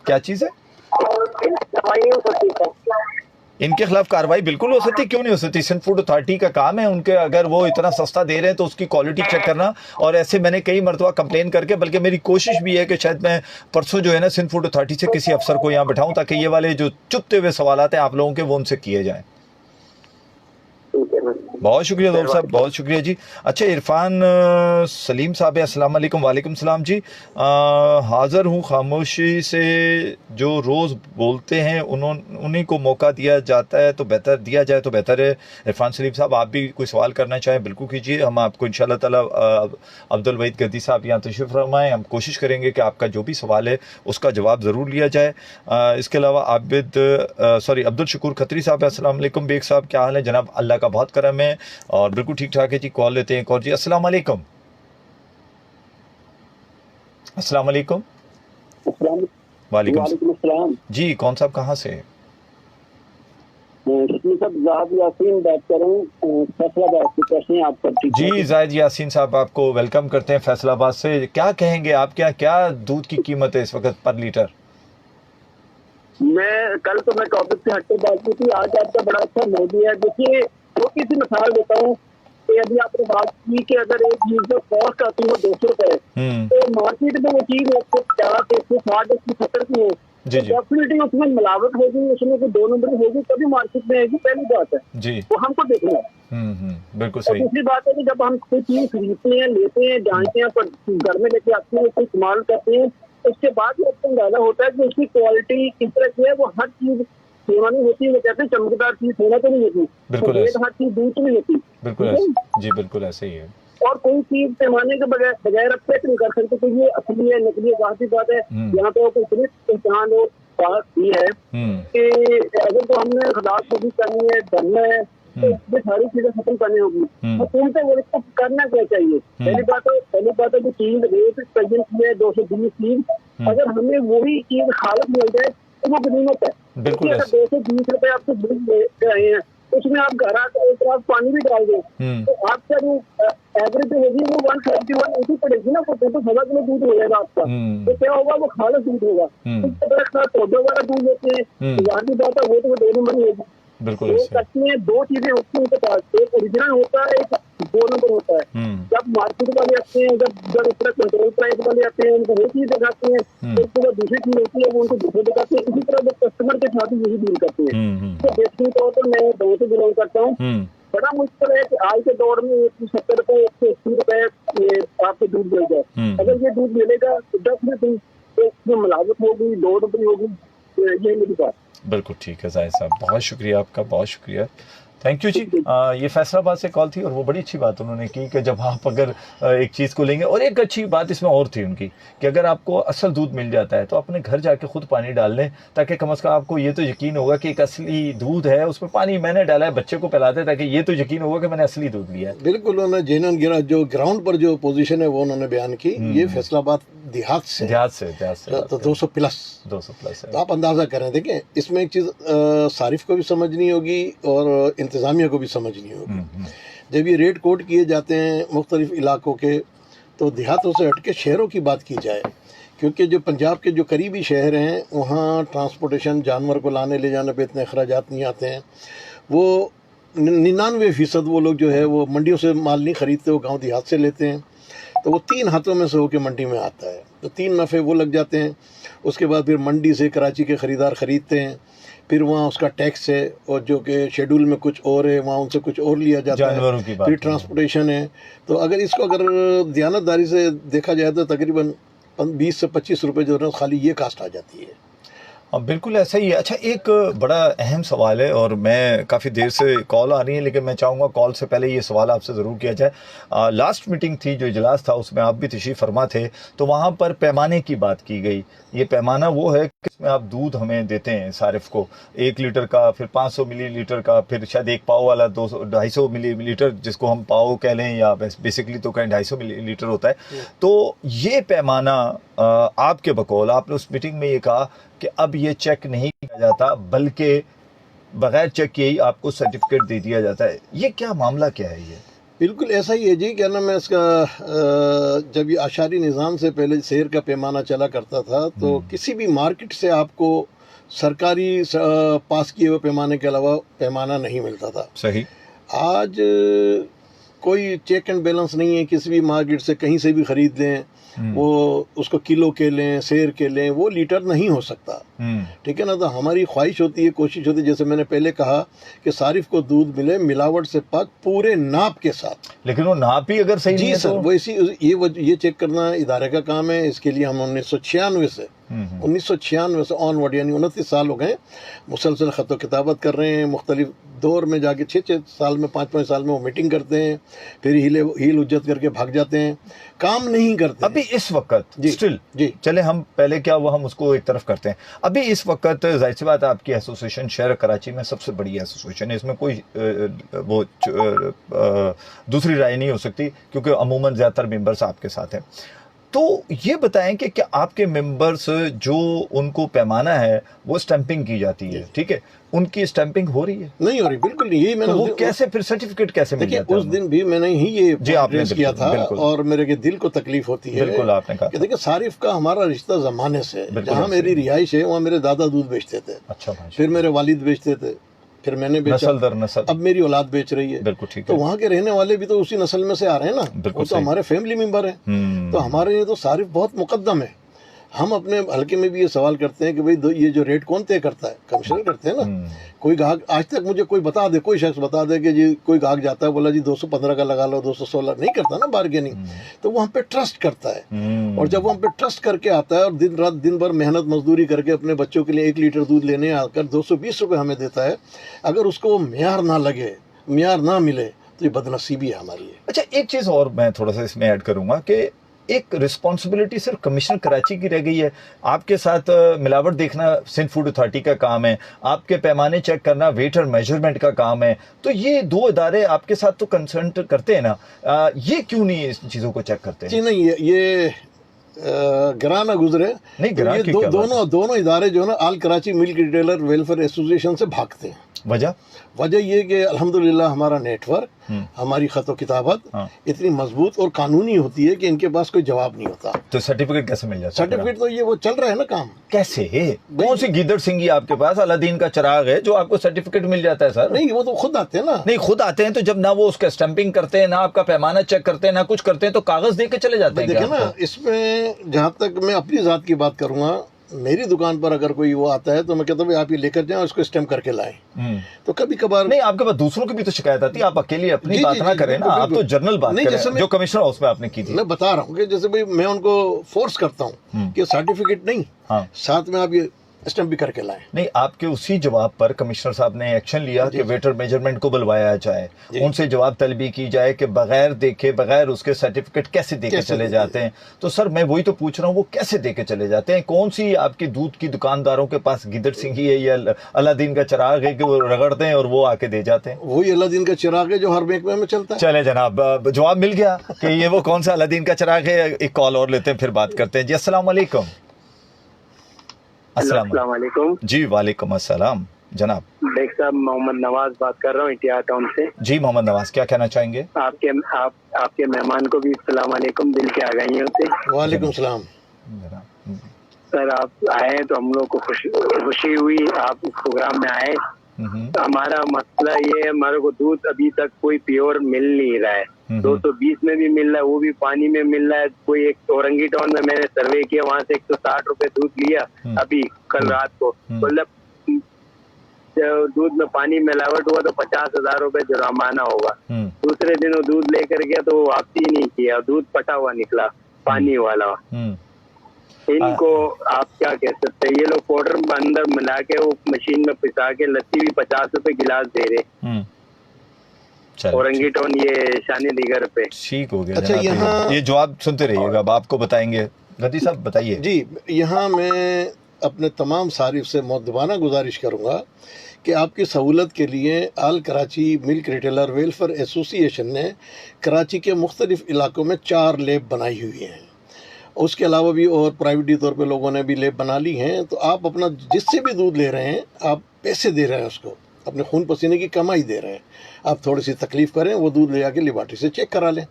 क्या चीज़ है? इनके खिलाफ कार्रवाई बिल्कुल हो सकती है, क्यों नहीं हो सकती? सिंध फूड अथॉरिटी का काम है उनके, अगर वो इतना सस्ता दे रहे हैं तो उसकी क्वालिटी चेक करना। और ऐसे मैंने कई मरतबा कंप्लेन करके, बल्कि मेरी कोशिश भी है कि शायद मैं परसों जो है ना सिंध फूड अथॉरिटी से किसी अफसर को यहाँ बैठाऊं ताकि ये वाले जो चुपते हुए सवालात हैं आप लोगों के वो उनसे किए जाएं। बहुत शुक्रिया दोस्त साहब, बहुत शुक्रिया जी। अच्छा इरफान सलीम साहब है, अस्सलाम वालेकुम। वालेकुम सलाम जी। हाज़िर हूँ खामोशी से, जो रोज़ बोलते हैं उन्हीं को मौका दिया जाए तो बेहतर है। इरफान सलीम साहब आप भी कोई सवाल करना चाहें बिल्कुल कीजिए, हम आपको इंशाल्लाह ताला अब्दुल वहीद गद्दी साहब यहाँ तशरीफ़ फरमाएं, हम कोशिश करेंगे कि आपका जो भी सवाल है उसका जवाब ज़रूर लिया जाए। इसके अलावा अब्दुल शकूर खत्री साहब है, अस्सलाम वालेकुम। बेग साहब क्या हाल है जनाब? अल्लाह का बहुत करम है और बिल्कुल ठीक ठाक है जी। कॉल लेते हैं। कॉल जी, अस्सलाम वालेकुम। अस्सलाम वालेकुम। वालेकुम अस्सलाम जी। कौन साहब कहाँ से? यासीन बात कर रहा हूँ फैसलाबाद से। कैसे हैं आप सब? ठीक जी जाहिद यासीन साहब आपको वेलकम करते हैं फैसलाबाद से। क्या कहेंगे आप, क्या दूध की कीमत है इस वक्त पर लीटर? मैं टॉपिक से हटके बात की थी, आज आपका बड़ा अच्छा मौजूद है। देखिए छोटी सी मिसाल देता हूँ कि अभी आपने बात की कि अगर एक चीज जो कॉस्ट आती है 200 रुपए, तो मार्केट में वो चीज 150, 160, 170 की है, डेफिनेटली उसमें मिलावट होगी, उसमें कोई 2 नंबर होगी, तभी मार्केट में आएगी। पहली बात है जी, वो हमको देखना है। बिल्कुल सही। दूसरी बात है कि जब हम कोई चीज खरीदते हैं, लेते हैं, जानते हैं, पर घर में लेके आते हैं, उसको इस्तेमाल करते हैं, उसके बाद ही आपको अंदाजा होता है कि उसकी क्वालिटी किस तरह की है। वो हर चीज सोना नहीं होती, वो कहते हैं चमकदार चीज सोना तो नहीं होती, बिल्कुल हर चीज दूध तो नहीं होती। बिल्कुल जी, बिल्कुल ऐसे ही है। और कोई चीज पैमाने के बगैर आप चेक नहीं कर सकते कि ये असली है नकली है। बात है यहाँ पे इतनी पहचान हो बात ये है कि अगर तो हमने खिलाफ कोशिश करनी है, डरना है, तो ये सारी चीजें खत्म करनी होगी। हुकूमतें वो इसको करना क्या चाहिए? पहली बात है जो चीज रेट प्रेजेंट की है 220 चीज, अगर हमें वही चीज खालत मिल जाए तो वो गनीमत है। बिल्कुल। अगर 220 रुपए आपको दूध ले रहे हैं, उसमें आप घर आकर एक तरफ पानी भी डाल दें तो आपका जो एवरेज होगी वो 171 पड़ेगी ना, वो 2 किलो दूध हो जाएगा आपका। तो क्या होगा? वो खालस दूध होगा। पौधों वाला दूध लेते हैं, यहाँ की बात है वो तो 2 नंबर होगी। बिल्कुल। में 2 चीजें होती हैं उनके पास, एक ओरिजिनल होता है, एक 2 नंबर होता है। जब मार्केट वाले आते हैं, जब इस तरह कंट्रोल प्राइस वाले आते हैं, उनको वो चीज दिखाते हैं, तो उसके बाद दूसरी चीज होती है वो उनको दूसरे दिखाते हैं। इसी तरह वो कस्टमर के साथ यही डील करते हैं। तो बेसिक तौर पर मैं गाँव से बिलोंग करता हूँ। बड़ा मुश्किल है कि आज के दौर में 170 रुपए 180 रुपए आपको दूध मिल जाए। अगर ये दूध मिलेगा तो 10 रुपये उसमें मिलावट होगी, 2 रुपये होगी। ये मेरी बात। बिल्कुल ठीक है जाहिद साहब, बहुत शुक्रिया आपका, बहुत शुक्रिया, थैंक यू जी। ये फैसलाबाद से कॉल थी और वो बड़ी अच्छी बात उन्होंने की कि जब आप अगर एक चीज़ को लेंगे, और एक अच्छी बात इसमें और थी उनकी कि अगर आपको असल दूध मिल जाता है तो अपने घर जाके खुद पानी डाल लें, ताकि कम से कम आपको ये तो यकीन होगा कि एक असली दूध है, उसमें पानी मैंने डाला है, बच्चे को पिलाते, ताकि ये तो यकीन होगा कि मैंने असली दूध लिया है। बिल्कुल। उन्होंने जेनन गिरा जो ग्राउंड पर जो पोजीशन है वो उन्होंने बयान की। ये फैसलाबाद देहात से तो 200 प्लस है। तो आप अंदाजा करें, देखें इसमें एक चीज़ सारिफ को भी समझनी होगी और इंतज़ामिया को भी समझनी होगी। जब ये रेट कोड किए जाते हैं मुख्तलिफ इलाकों के, तो देहातों से हट के शहरों की बात की जाए, क्योंकि जो पंजाब के जो करीबी शहर हैं वहाँ ट्रांसपोर्टेशन, जानवर को लाने ले जाने पे इतने अखराजात नहीं आते हैं। वो 99% वो लोग जो है वो मंडियों से माल नहीं ख़रीदते, वो गाँव देहात से लेते हैं। तो वो 3 हाथों में से होकर मंडी में आता है, तो 3 नफ़े वो लग जाते हैं। उसके बाद फिर मंडी से कराची के ख़रीदार ख़रीदते हैं, फिर वहाँ उसका टैक्स है, और जो कि शेड्यूल में कुछ और है वहाँ उनसे कुछ और लिया जाता है, फिर ट्रांसपोर्टेशन है। तो अगर इसको अगर दयानतदारी से देखा जाए तो तकरीबन 20 से 25 रुपये जो है खाली ये कास्ट आ जाती है। हाँ, बिल्कुल ऐसा ही है। अच्छा, एक बड़ा अहम सवाल है और मैं काफ़ी देर से कॉल आ रही है, लेकिन मैं चाहूँगा कॉल से पहले ये सवाल आपसे ज़रूर किया जाए। लास्ट मीटिंग थी, जो इजलास था, उसमें आप भी तशरीफ़ फरमा थे, तो वहाँ पर पैमाने की बात की गई। ये पैमाना वो है कि इसमें आप दूध हमें देते हैं सारिफ को 1 लीटर का, फिर 500 मिलीलीटर का, फिर शायद एक पाव वाला 250 मिलीलीटर, जिसको हम पाव कह लें या बेसिकली तो कहें 250 मिलीलीटर होता है। तो ये पैमाना आपके बकौल आपने उस मीटिंग में ये कहा कि अब ये चेक नहीं किया जाता, बल्कि बगैर चेक किए ही आपको सर्टिफिकेट दे दिया जाता है। ये क्या मामला क्या है ये? बिल्कुल ऐसा ही है जी। क्या नाम है इसका, जब ये आशारी निज़ाम से पहले शेर का पैमाना चला करता था, तो किसी भी मार्केट से आपको सरकारी पास किए हुए पैमाने के अलावा पैमाना नहीं मिलता था। सही। आज कोई चेक एंड बैलेंस नहीं है, किसी भी मार्केट से कहीं से भी खरीद लें, वो उसको किलो के लें, शेर के लें, वो लीटर नहीं हो सकता। ठीक है ना। तो हमारी ख्वाहिश होती है, कोशिश होती है, जैसे मैंने पहले कहा कि सारिफ को दूध मिले मिलावट से पाक, पूरे नाप के साथ। लेकिन वो नाप ही अगर सही नहीं है सर, तो वो इसी ये चेक करना इदारे का काम है। इसके लिए हम 1996 से ऑनवर्ड, यानी 29 साल हो गए, मुसलसल ख़त किताबत कर रहे हैं। मुख्तलिफ दौर में जाके 6-6 साल में, 5-5 साल में वो मीटिंग करते हैं, फिर हील उज्जत करके भाग जाते हैं, काम नहीं करते। अभी इस वक्त स्टिल जी, चले हम पहले क्या हुआ हम उसको एक तरफ करते हैं। अभी इस वक्त जाहिर सी बात है, आपकी एसोसिएशन शहर कराची में सबसे बड़ी एसोसिएशन है, इसमें कोई दूसरी राय नहीं हो सकती, क्योंकि अमूमन ज़्यादातर मेंबर्स आपके साथ हैं। तो ये बताएं कि क्या आपके मेंबर्स जो उनको पैमाना है वो स्टैंपिंग की जाती है, ठीक है, उनकी स्टैंपिंग हो रही है? नहीं हो रही, बिल्कुल नहीं। यही मैंने तो वो कैसे फिर सर्टिफिकेट कैसे मिल जाता है? उस दिन भी मैंने ही ये जी आपने किया था, और मेरे के दिल को तकलीफ होती है। बिल्कुल आपने कहा। देखिए, सारिफ का हमारा रिश्ता जमाने से, जहाँ मेरी रिहाइश है वहाँ मेरे दादा दूध बेचते थे। अच्छा, फिर मेरे वालिद बेचते थे, फिर मैंने बेचा, नस्ल दर नस्ल, अब मेरी औलाद बेच रही है। बिल्कुल ठीक तो है। वहाँ के रहने वाले भी तो उसी नस्ल में से आ रहे हैं ना, वो तो हमारे फैमिली मेंबर हैं। तो हमारे लिए तो सारिफ बहुत मुकद्दम है। हम अपने हल्के में भी ये सवाल करते हैं कि भाई ये जो रेट कौन तय करता है? कमिश्नर करते हैं ना। कोई ग्राहक आज तक मुझे कोई बता दे, कोई शख्स बता दे कि जी कोई ग्राहक जाता है, बोला जी 215 का लगा लो, 216, नहीं करता ना बार्गेनिंग। तो वो हम पे ट्रस्ट करता है, और जब वो हम पे ट्रस्ट करके आता है और दिन रात दिन भर मेहनत मजदूरी करके अपने बच्चों के लिए 1 लीटर दूध लेने आकर 220 रुपये हमें देता है, अगर उसको वो म्यार ना लगे, म्यार ना मिले, तो ये बदनसीबी है हमारी। अच्छा, एक चीज़ और मैं थोड़ा सा इसमें ऐड करूंगा कि एक रिस्पॉन्सिबिलिटी सिर्फ कमिश्नर कराची की रह गई है। आपके साथ मिलावट देखना सिंध फूड अथॉरिटी का काम है, आपके पैमाने चेक करना वेट और मेजरमेंट का काम है। तो ये 2 इदारे आपके साथ तो कंसर्न करते हैं ना, ये क्यों नहीं इस चीज़ों को चेक करते हैं? जी नहीं, ये गिरा ना गुजरे नहीं, गिरा ये दोनों इदारे जो है ना, All Karachi Milk Retailer Welfare Association से भागते हैं। वजह ये कि अल्हम्दुलिल्लाह हमारा नेटवर्क, हमारी खतो किताबत इतनी मजबूत और कानूनी होती है कि इनके पास कोई जवाब नहीं होता। तो सर्टिफिकेट कैसे मिल जाता है? सर्टिफिकेट तो ये वो चल रहा है ना काम। कैसे? कौन सी गिदड़ सिंगी आपके पास अलादीन का चिराग है जो आपको सर्टिफिकेट मिल जाता है? सर नहीं, वो तो खुद आते हैं ना। नहीं, खुद आते हैं तो जब ना वो उसका स्टैंपिंग करते हैं, ना आपका पैमाना चेक करते हैं, ना कुछ करते हैं, तो कागज दे के चले जाते हैं। देखिए ना, इसमें जहाँ तक मैं अपनी जात की बात करूंगा, मेरी दुकान पर अगर कोई वो आता है तो मैं कहता हूँ आप ये लेकर जाएं और इसको स्टैम्प करके लाएं। तो कभी कभार नहीं, आपके पास दूसरों की भी तो शिकायत आती है, आप अकेले अपनी बात ना करें ना, आप तो जनरल बात करें, जो कमिश्नर हाउस में आपने की थी। मैं बता रहा हूँ कि जैसे भाई मैं उनको फोर्स करता हूँ कि सर्टिफिकेट नहीं, साथ में आप ये स्टैम्प भी करके लाएं। नहीं, आपके उसी जवाब पर कमिश्नर साहब ने एक्शन लिया कि वेटर मेजरमेंट को बुलवाया जाए, उनसे जवाब तलबी की जाए कि बगैर देखे, बगैर उसके सर्टिफिकेट कैसे देके चले जाते हैं। तो सर मैं वही तो पूछ रहा हूँ, वो कैसे देके चले जाते हैं? कौन सी आपकी दूध की दुकानदारों के पास गिदड़ सिंगी है या अलादीन का चिराग है कि वो रगड़ते हैं और वो आके दे जाते हैं? वही अलादीन का चिराग है जो हर बैंक में चलता है। चले जनाब, जवाब मिल गया कि ये वो कौन सा अलादीन का चिराग है। एक कॉल और लेते हैं, फिर बात करते हैं जी। अस्सलाम वालेकुम। अस्सलाम वालेकुम जी। वालेकुम अस्सलाम जनाब। शेख साहब, मोहम्मद नवाज बात कर रहा हूँ इंडिया टाउन से। जी मोहम्मद नवाज, क्या कहना चाहेंगे? आपके मेहमान को भी अस्सलाम वालेकुम, दिल के आगाइयों से। वालेकुम सलाम। सर आप आए तो हम लोग को खुशी हुई, आप इस प्रोग्राम में आए। हमारा मसला ये है, हमारे को दूध अभी तक कोई प्योर मिल नहीं रहा है। 220 में भी मिल रहा है, वो भी पानी में मिल रहा है। कोई एक औरंगी टाउन में मैंने सर्वे किया, वहाँ से 160 रुपए दूध लिया अभी कल रात को। मतलब दूध में पानी मिलावट हुआ तो 50,000 रुपए जुर्माना होगा। दूसरे दिन वो दूध लेकर गया तो वो वापसी नहीं किया, दूध पटा हुआ निकला, पानी वाला। इनको आप क्या कह सकते हैं, ये लोग पाउडर अंदर मिला के वो मशीन में पिसा के लस्सी भी 50 रुपए गिलास दे रहे, औरंगीटोन ये शानी दीगर पे। ठीक हो गया। अच्छा, यहाँ ये जवाब सुनते रहिएगा, अब आपको बताएंगे। गद्दी साहब बताइए जी। यहाँ मैं अपने तमाम सारिफ से मुद्दबाना गुजारिश करूँगा कि आपकी सहूलत के लिए All Karachi Milk Retailer Welfare Association ने कराची के मुख्तलिफ इलाकों में 4 लैब बनाई हुई हैं। उसके अलावा भी और प्राइवेटी तौर पे लोगों ने भी लैब बना ली हैं। तो आप अपना जिससे भी दूध ले रहे हैं, आप पैसे दे रहे हैं, उसको अपने खून पसीने की कमाई दे रहे हैं। आप थोड़ी सी तकलीफ़ करें, वो दूध ले आके लिबार्टी से चेक करा लें,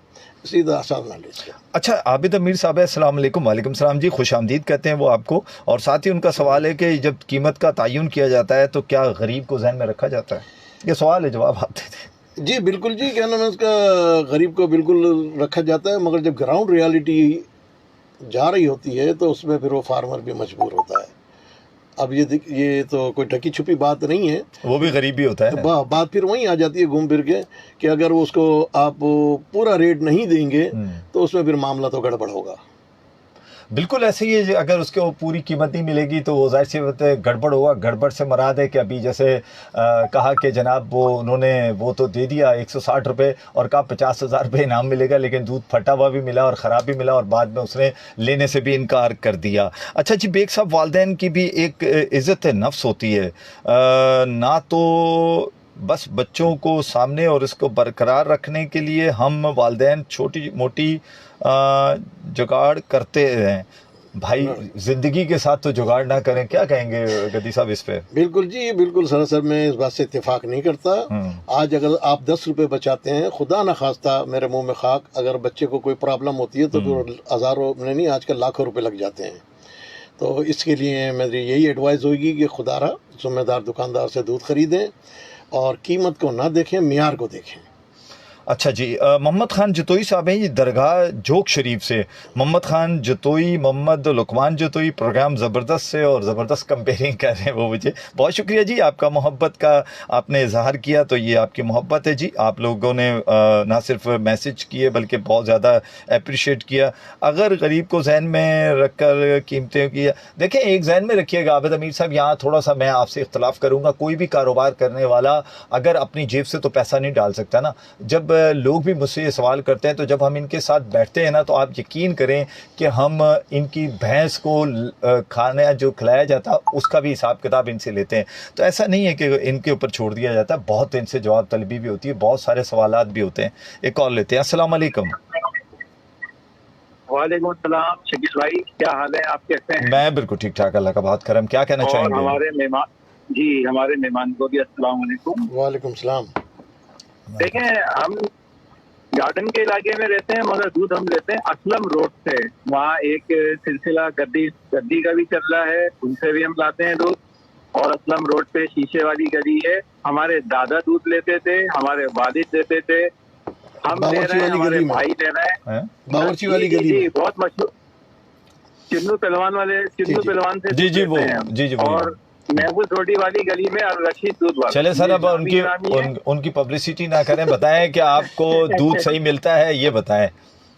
सीधा आसान ना ले। अच्छा, आबिद अमीर साहब है, अस्सलाम वालेकुम। वालेकुम सलाम जी, खुश आमदीद कहते हैं वो आपको। और साथ ही उनका सवाल है कि जब कीमत का तयन किया जाता है तो क्या गरीब को जहन में रखा जाता है? ये सवाल है, जवाब आप देते। जी बिल्कुल जी, क्या नाम है उसका, गरीब को बिल्कुल रखा जाता है। मगर जब ग्राउंड रियलिटी जा रही होती है तो उसमें फिर वो फार्मर भी मजबूर होता है। अब ये तो कोई ढकी छुपी बात नहीं है, वो भी गरीबी होता है। बात फिर वहीं आ जाती है घूम फिर के कि अगर वो उसको आप पूरा रेट नहीं देंगे तो उसमें फिर मामला तो गड़बड़ होगा। बिल्कुल ऐसे ही है, अगर उसको पूरी कीमत नहीं मिलेगी तो वो जाहिर सी बात है गड़बड़ होगा। गड़बड़ से मुराद है कि अभी जैसे कहा कि जनाब वो उन्होंने वो तो दे दिया 160 रुपये और कहा 50,000 रुपये इनाम मिलेगा, लेकिन दूध फटा हुआ भी मिला और ख़राब भी मिला और बाद में उसने लेने से भी इनकार कर दिया। अच्छा जी, बेग साहब, वालिदैन की भी एक इज़्ज़त नफ्स होती है, ना तो बस बच्चों को सामने और इसको बरकरार रखने के लिए हम वालिदैन छोटी मोटी जुगाड़ करते हैं भाई, ज़िंदगी के साथ तो जुगाड़ ना करें। क्या कहेंगे गद्दी साहब इस पे? बिल्कुल जी, बिल्कुल सरासर मैं इस बात से इत्तेफाक नहीं करता। आज अगर आप 10 रुपये बचाते हैं, खुदा ना खास्ता मेरे मुंह में खाक, अगर बच्चे को कोई प्रॉब्लम होती है तो फिर हज़ारों में नहीं, आजकल लाखों रुपए लग जाते हैं। तो इसके लिए मेरी यही एडवाइस होगी कि खुदारा ज़िम्मेदार दुकानदार से दूध ख़रीदें और कीमत को ना देखें, मियार को देखें। अच्छा जी, मोहम्मद ख़ान जतोई साहब हैं, ये दरगाह जोक शरीफ से। मोहम्मद ख़ान जतोई, मोहम्मद लुकमान जतोई, प्रोग्राम ज़बरदस्त से और ज़बरदस्त कंपेयरिंग कर रहे हैं वो मुझे। बहुत शुक्रिया जी, आपका मोहब्बत का आपने इजहार किया तो ये आपकी मोहब्बत है जी। आप लोगों ने ना सिर्फ मैसेज किए बल्कि बहुत ज़्यादा अप्रिशिएट किया। अगर गरीब को जहन में रख कर कीमतें किया, देखें एक जहन में रखिएगा आबिद अमीर साहब, यहाँ थोड़ा सा मैं आपसे इख्तलाफ करूँगा। कोई भी कारोबार करने वाला अगर अपनी जेब से तो पैसा नहीं डाल सकता ना। जब लोग भी मुझसे ये सवाल करते हैं तो जब हम इनके साथ बैठते हैं ना, तो आप यकीन करें कि हम इनकी भैंस को खाना जो खिलाया जाता है उसका भी हिसाब किताब इनसे लेते हैं। तो ऐसा नहीं है कि इनके ऊपर छोड़ दिया जाता है, बहुत इनसे जवाब तलबी भी होती है, बहुत सारे सवालात भी होते हैं। एक कॉल लेते हैं। अस्सलाम वालेकुम। वालेकुम सलाम शकील भाई, क्या हाल है, आप कैसे हैं? मैं बिल्कुल ठीक ठाक, अल्लाह का बहुत करम। क्या कहना चाहेंगे? हमारे मेहमान को भी अस्सलाम वालेकुम। वालेकुम सलाम। देखें, हम गार्डन के इलाके में रहते हैं मगर दूध हम लेते हैं असलम रोड से। वहाँ एक सिलसिला गद्दी का भी चल रहा है, उनसे भी हम लाते हैं दूध। और असलम रोड पे शीशे वाली गली है, हमारे दादा दूध लेते थे, हमारे वालिद लेते थे, हम ले रहे हैं, हमारे भाई ले रहे हैं। बावर्ची वाली गली बहुत मशहूर, चिन्नू पहलवान से जी जी वो जी और महबूब रोटी वाली गली में और रशीद दूध वाला। चले सर, अब उनकी पब्लिसिटी ना करें, बताएं कि आपको दूध सही मिलता है, ये बताएं।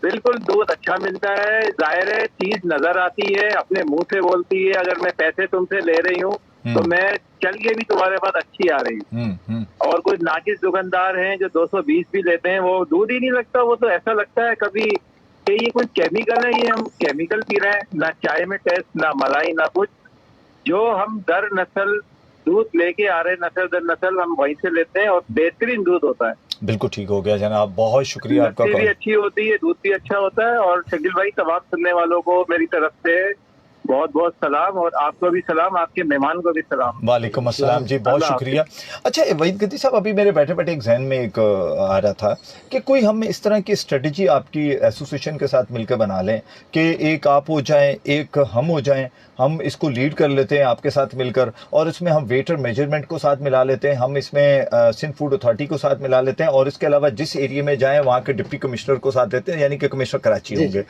बिल्कुल दूध अच्छा मिलता है, जाहिर है चीज नजर आती है, अपने मुंह से बोलती है। अगर मैं पैसे तुमसे ले रही हूँ तो मैं चल के भी तुम्हारे पास अच्छी आ रही हूँ। और कोई नाकिस दुकानदार हैं जो 220 भी लेते हैं, वो दूध ही नहीं लगता। वो तो ऐसा लगता है कभी कि ये कोई केमिकल है, ये हम केमिकल पी रहे हैं। ना चाय में टेस्ट, ना मलाई, ना कुछ। जो हम दर नस्ल दूध लेके आ रहे, नस्ल दर नस्ल, हम वहीं से लेते हैं और बेहतरीन दूध होता है। बिल्कुल ठीक हो गया जनाब, बहुत शुक्रिया आपका। भी अच्छी होती है, दूध भी अच्छा होता है। और शकील भाई, तमाम सुनने वालों को मेरी तरफ से बहुत बहुत सलाम, और आपको भी सलाम, आपके मेहमान को भी सलाम। वालेकुम अस्सलाम जी, बहुत शुक्रिया। अच्छा वहीद गद्दी साहब, अभी मेरे बैठे बैठे एक जहन में एक आ रहा था कि कोई हम इस तरह की स्ट्रेटजी आपकी एसोसिएशन के साथ मिलकर बना लें कि एक आप हो जाएं, एक हम हो जाएं, हम इसको लीड कर लेते हैं आपके साथ मिलकर, और इसमें हम वेटर मेजरमेंट को साथ मिला लेते हैं, हम इसमें सिंध फूड अथॉरिटी को साथ मिला लेते हैं, और इसके अलावा जिस एरिया में जाएं वहाँ के डिप्टी कमिश्नर को साथ देते हैं, यानी कि कमिश्नर कराची होंगे।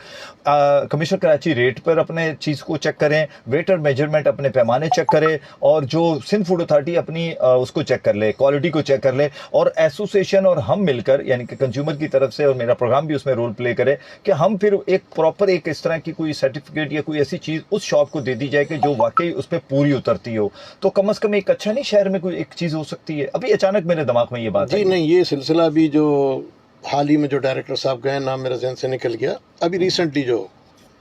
कमिश्नर कराची रेट पर अपने चीज़ को चेक करें, वेटर मेजरमेंट अपने पैमाने चेक करें, और जो सिंध फूड अथॉरिटी अपनी उसको चेक कर ले, क्वालिटी को चेक कर ले, और एसोसिएशन और हम मिलकर यानी कि कंज्यूमर की तरफ से, और मेरा प्रोग्राम भी उसमें रोल प्ले करे कि हम फिर एक प्रॉपर एक इस तरह की कोई सर्टिफिकेट या कोई ऐसी चीज उस शॉप को दे दी जाए कि जो वाकई उस पर पूरी उतरती हो। तो कम से कम एक अच्छा नहीं शहर में कोई एक चीज हो सकती है। अभी अचानक मेरे दिमाग में ये बात जी आई। नहीं, ये सिलसिला भी जो हाल ही में जो डायरेक्टर साहब गए, नाम मेरे जहन से निकल गया, अभी रिसेंटली जो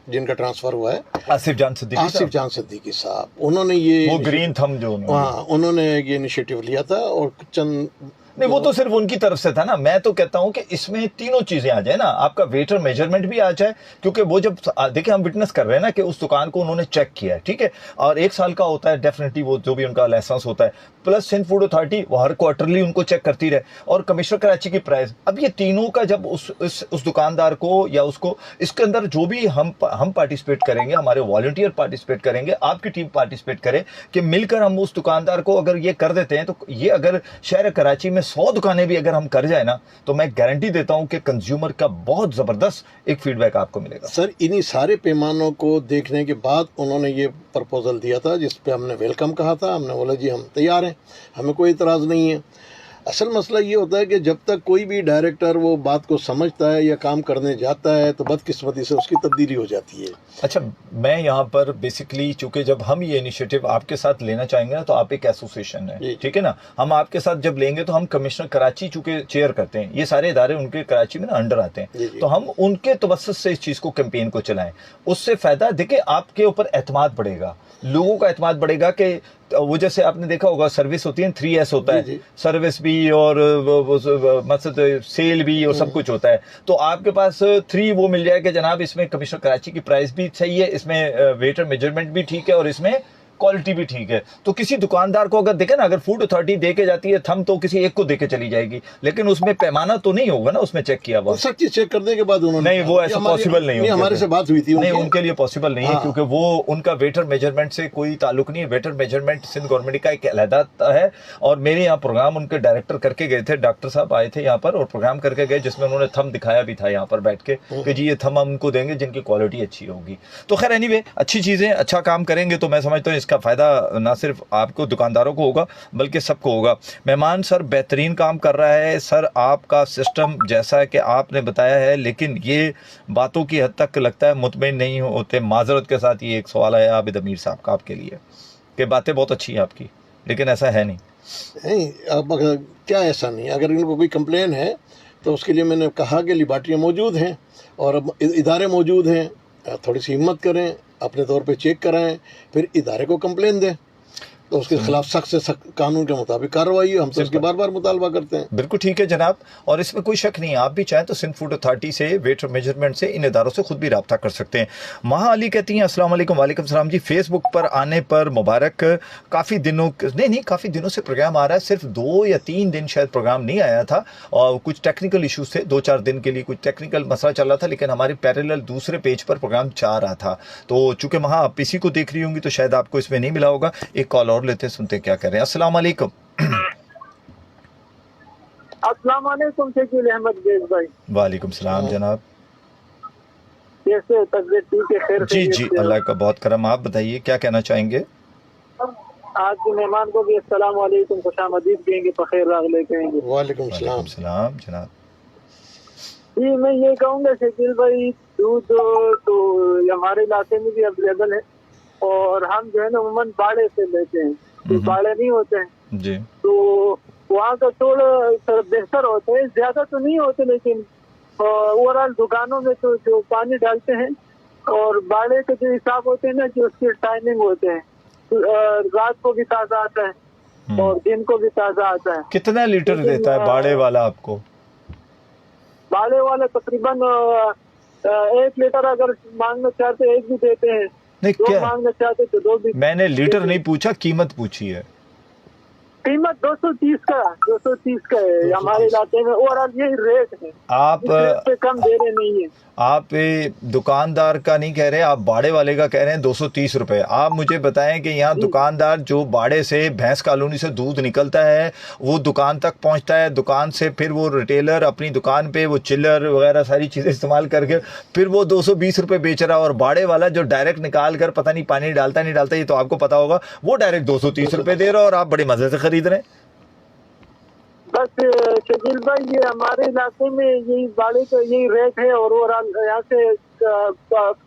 जिनका ट्रांसफर हुआ है, आसिफ जान सिद्दीकी साहब, उन्होंने ये वो ग्रीन थंब जो उन्होंने ये इनिशिएटिव लिया था, और चंद नहीं, वो तो सिर्फ उनकी तरफ से था ना। मैं तो कहता हूं कि इसमें तीनों चीजें आ जाए ना, आपका वेटर मेजरमेंट भी आ जाए, क्योंकि वो जब देखिए हम विटनेस कर रहे हैं ना कि उस दुकान को उन्होंने चेक किया है, ठीक है, और 1 साल का होता है डेफिनेटली वो जो भी उनका लाइसेंस होता है, प्लस सिंध फूड अथॉरिटी वो हर क्वार्टरली उनको चेक करती रहे, और कमिश्नर कराची की प्राइस। अब ये तीनों का जब उस दुकानदार को या उसको, इसके अंदर जो भी हम पार्टिसिपेट करेंगे, हमारे वॉलंटियर पार्टिसिपेट करेंगे, आपकी टीम पार्टिसिपेट करे, कि मिलकर हम उस दुकानदार को अगर ये कर देते हैं, तो ये अगर शहर कराची में 100 दुकानें भी अगर हम कर जाए ना, तो मैं गारंटी देता हूं कि कंज्यूमर का बहुत जबरदस्त एक फीडबैक आपको मिलेगा। सर, इन्हीं सारे पैमानों को देखने के बाद उन्होंने ये प्रपोजल दिया था, जिस पे हमने वेलकम कहा था। हमने बोला जी हम तैयार हैं, हमें कोई इतराज़ नहीं है। असल मसला ये होता है कि जब तक कोई भी डायरेक्टर वो बात को समझता है या काम करने जाता है, तो बदकिस्मती से उसकी तब्दीली हो जाती है। अच्छा, मैं यहाँ पर बेसिकली, चूंकि जब हम ये इनिशिएटिव आपके साथ लेना चाहेंगे ना, तो आप एक एसोसिएशन है, ठीक है ना, हम आपके साथ जब लेंगे तो हम कमिश्नर कराची चूंकि चेयर करते हैं, ये सारे इदारे उनके कराची में ना अंडर आते हैं, तो हम उनके तवस्सुत से इस चीज को कैंपेन को चलाएं। उससे फायदा देखिए, आपके ऊपर एतमाद बढ़ेगा, लोगों का एतमाद बढ़ेगा कि वो जैसे आपने देखा होगा सर्विस होती है, 3S होता है, सर्विस भी और मतलब सेल भी और सब कुछ होता है। तो आपके पास 3 वो मिल जाएगा जनाब, इसमें कमिश्नर कराची की प्राइस भी सही है, इसमें वेटर मेजरमेंट भी ठीक है, और इसमें क्वालिटी भी ठीक है। तो किसी दुकानदार को अगर देखे ना, अगर फूड अथॉरिटी दे के जाती है थम, तो किसी एक को दे के चली जाएगी, लेकिन उसमें पैमाना तो नहीं होगा ना, उसमें चेक किया हुआ सब चीज चेक करने के बाद उन्होंने नहीं, वो ऐसा पॉसिबल नहीं है। हमारे से बात हुई थी, नहीं, उनके लिए पॉसिबल नहीं है, क्योंकि वो उनका वेटर मेजरमेंट से कोई ताल्लुक नहीं है। वेटर मेजरमेंट सिंध गवर्नमेंट का एक अलहदा है, और मेरे यहाँ प्रोग्राम उनके डायरेक्टर करके गए थे, डॉक्टर साहब आए थे यहाँ पर और प्रोग्राम करके गए, जिसमें उन्होंने थम दिखाया भी था यहाँ पर बैठ के कि जी ये थम हम उनको देंगे जिनकी क्वालिटी अच्छी होगी। तो खैर एनीवे, अच्छी चीजें, अच्छा काम करेंगे तो मैं समझता हूँ इसका फायदा ना सिर्फ आपको दुकानदारों को होगा बल्कि सबको होगा। मेहमान सर बेहतरीन काम कर रहा है सर, आपका सिस्टम जैसा कि आपने बताया है, लेकिन ये बातों की हद तक लगता है मुतमईन नहीं होते। माजरत के साथ ये एक सवाल है आबिद अमीर साहब का आपके लिए, कि बातें बहुत अच्छी हैं आपकी, लेकिन ऐसा है नहीं। अब क्या ऐसा नहीं, अगर इनको कोई कंप्लेन है तो उसके लिए मैंने कहा कि लिबार्टियाँ मौजूद हैं और इदारे मौजूद हैं, थोड़ी सी हिम्मत करें, अपने तौर पे चेक कराएं, फिर इदारे को कंप्लेन दें, तो उसके खिलाफ सख्त से सख्त कानून के मुताबिक कार्रवाई है। हम तो इसके बार बार मुतालबा करते हैं। बिल्कुल ठीक है जनाब, और इसमें कोई शक नहीं है, आप भी चाहें तो सिंध फूड अथॉरिटी से, वेटर मेजरमेंट से, इन इदारों से खुद भी रब्ता कर सकते हैं। महा अली कहती हैं अस्सलाम वालेकुम। वालेकुम सलाम जी। फेसबुक पर आने पर मुबारक, काफ़ी दिनों काफ़ी दिनों से प्रोग्राम आ रहा है, सिर्फ 2 या 3 दिन शायद प्रोग्राम नहीं आया था, और कुछ टेक्निकल इशूज़ थे, 2-4 दिन के लिए कुछ टेक्निकल मसला चल रहा था, लेकिन हमारी पैरेलल दूसरे पेज पर प्रोग्राम जा रहा था। तो चूंकि महा आप इसी को देख रही होंगी तो शायद आपको इसमें नहीं मिला होगा। एक कॉल और लेते, सुनते क्या करें। अस्सलाम वालेकुम। अस्सलाम वालेकुम शकील अहमद गेज भाई। वालेकुम सलाम जनाब। कैसे तबीयत ठीक है? खैर जी जी, अल्लाह का बहुत करम। आप बताइए क्या कहना चाहेंगे? आज के मेहमान को भी अस्सलाम वालेकुम, खुशामदीद कहेंगे, बखैर रागले कहेंगे। वालेकुम सलाम जनाब। जी मैं ये कहूँगा शकील भाई, दूध तो हमारे इलाके में भी अवेलेबल है, और हम जो है ना उमूमन बाड़े से लेते हैं, तो बाड़े नहीं होते हैं जी, तो वहाँ का थोड़ा बेहतर होता है, ज्यादा तो नहीं होते, लेकिन ओवरऑल दुकानों में तो जो पानी डालते हैं और बाड़े के जो हिसाब होते हैं ना, जो उसके टाइमिंग होते हैं, रात को भी ताज़ा आता है और दिन को भी ताज़ा आता है। कितना लीटर देता है बाड़े वाला आपको? बाड़े वाला तकरीबन 1 लीटर अगर मांगना चाहते 1 भी देते हैं, नहीं 2 क्या मांगना चाहते तो 2 भी। मैंने लीटर नहीं पूछा, कीमत पूछी है। कीमत 230 का है हमारे इलाके में, और अब यही रेट है, आप इस रेट से कम दे रहे नहीं है। आप दुकानदार का नहीं कह रहे, आप बाड़े वाले का कह रहे हैं 230 रुपए। आप मुझे बताएं कि यहाँ दुकानदार जो बाड़े से भैंस कॉलोनी से दूध निकलता है वो दुकान तक पहुँचता है, दुकान से फिर वो रिटेलर अपनी दुकान पे वो चिल्लर वगैरह सारी चीज़ें इस्तेमाल करके फिर वो 220 रुपये बेच रहा है, और बाड़े वाला जो डायरेक्ट निकाल कर पता नहीं पानी डालता नहीं डालता, ये तो आपको पता होगा, वो डायरेक्ट 230 रुपये दे रहा है और आप बड़े मज़े से खरीद रहे हैं। बस शकील भाई, ये हमारे इलाके में यही बाड़े का यही रेट है, और यहाँ से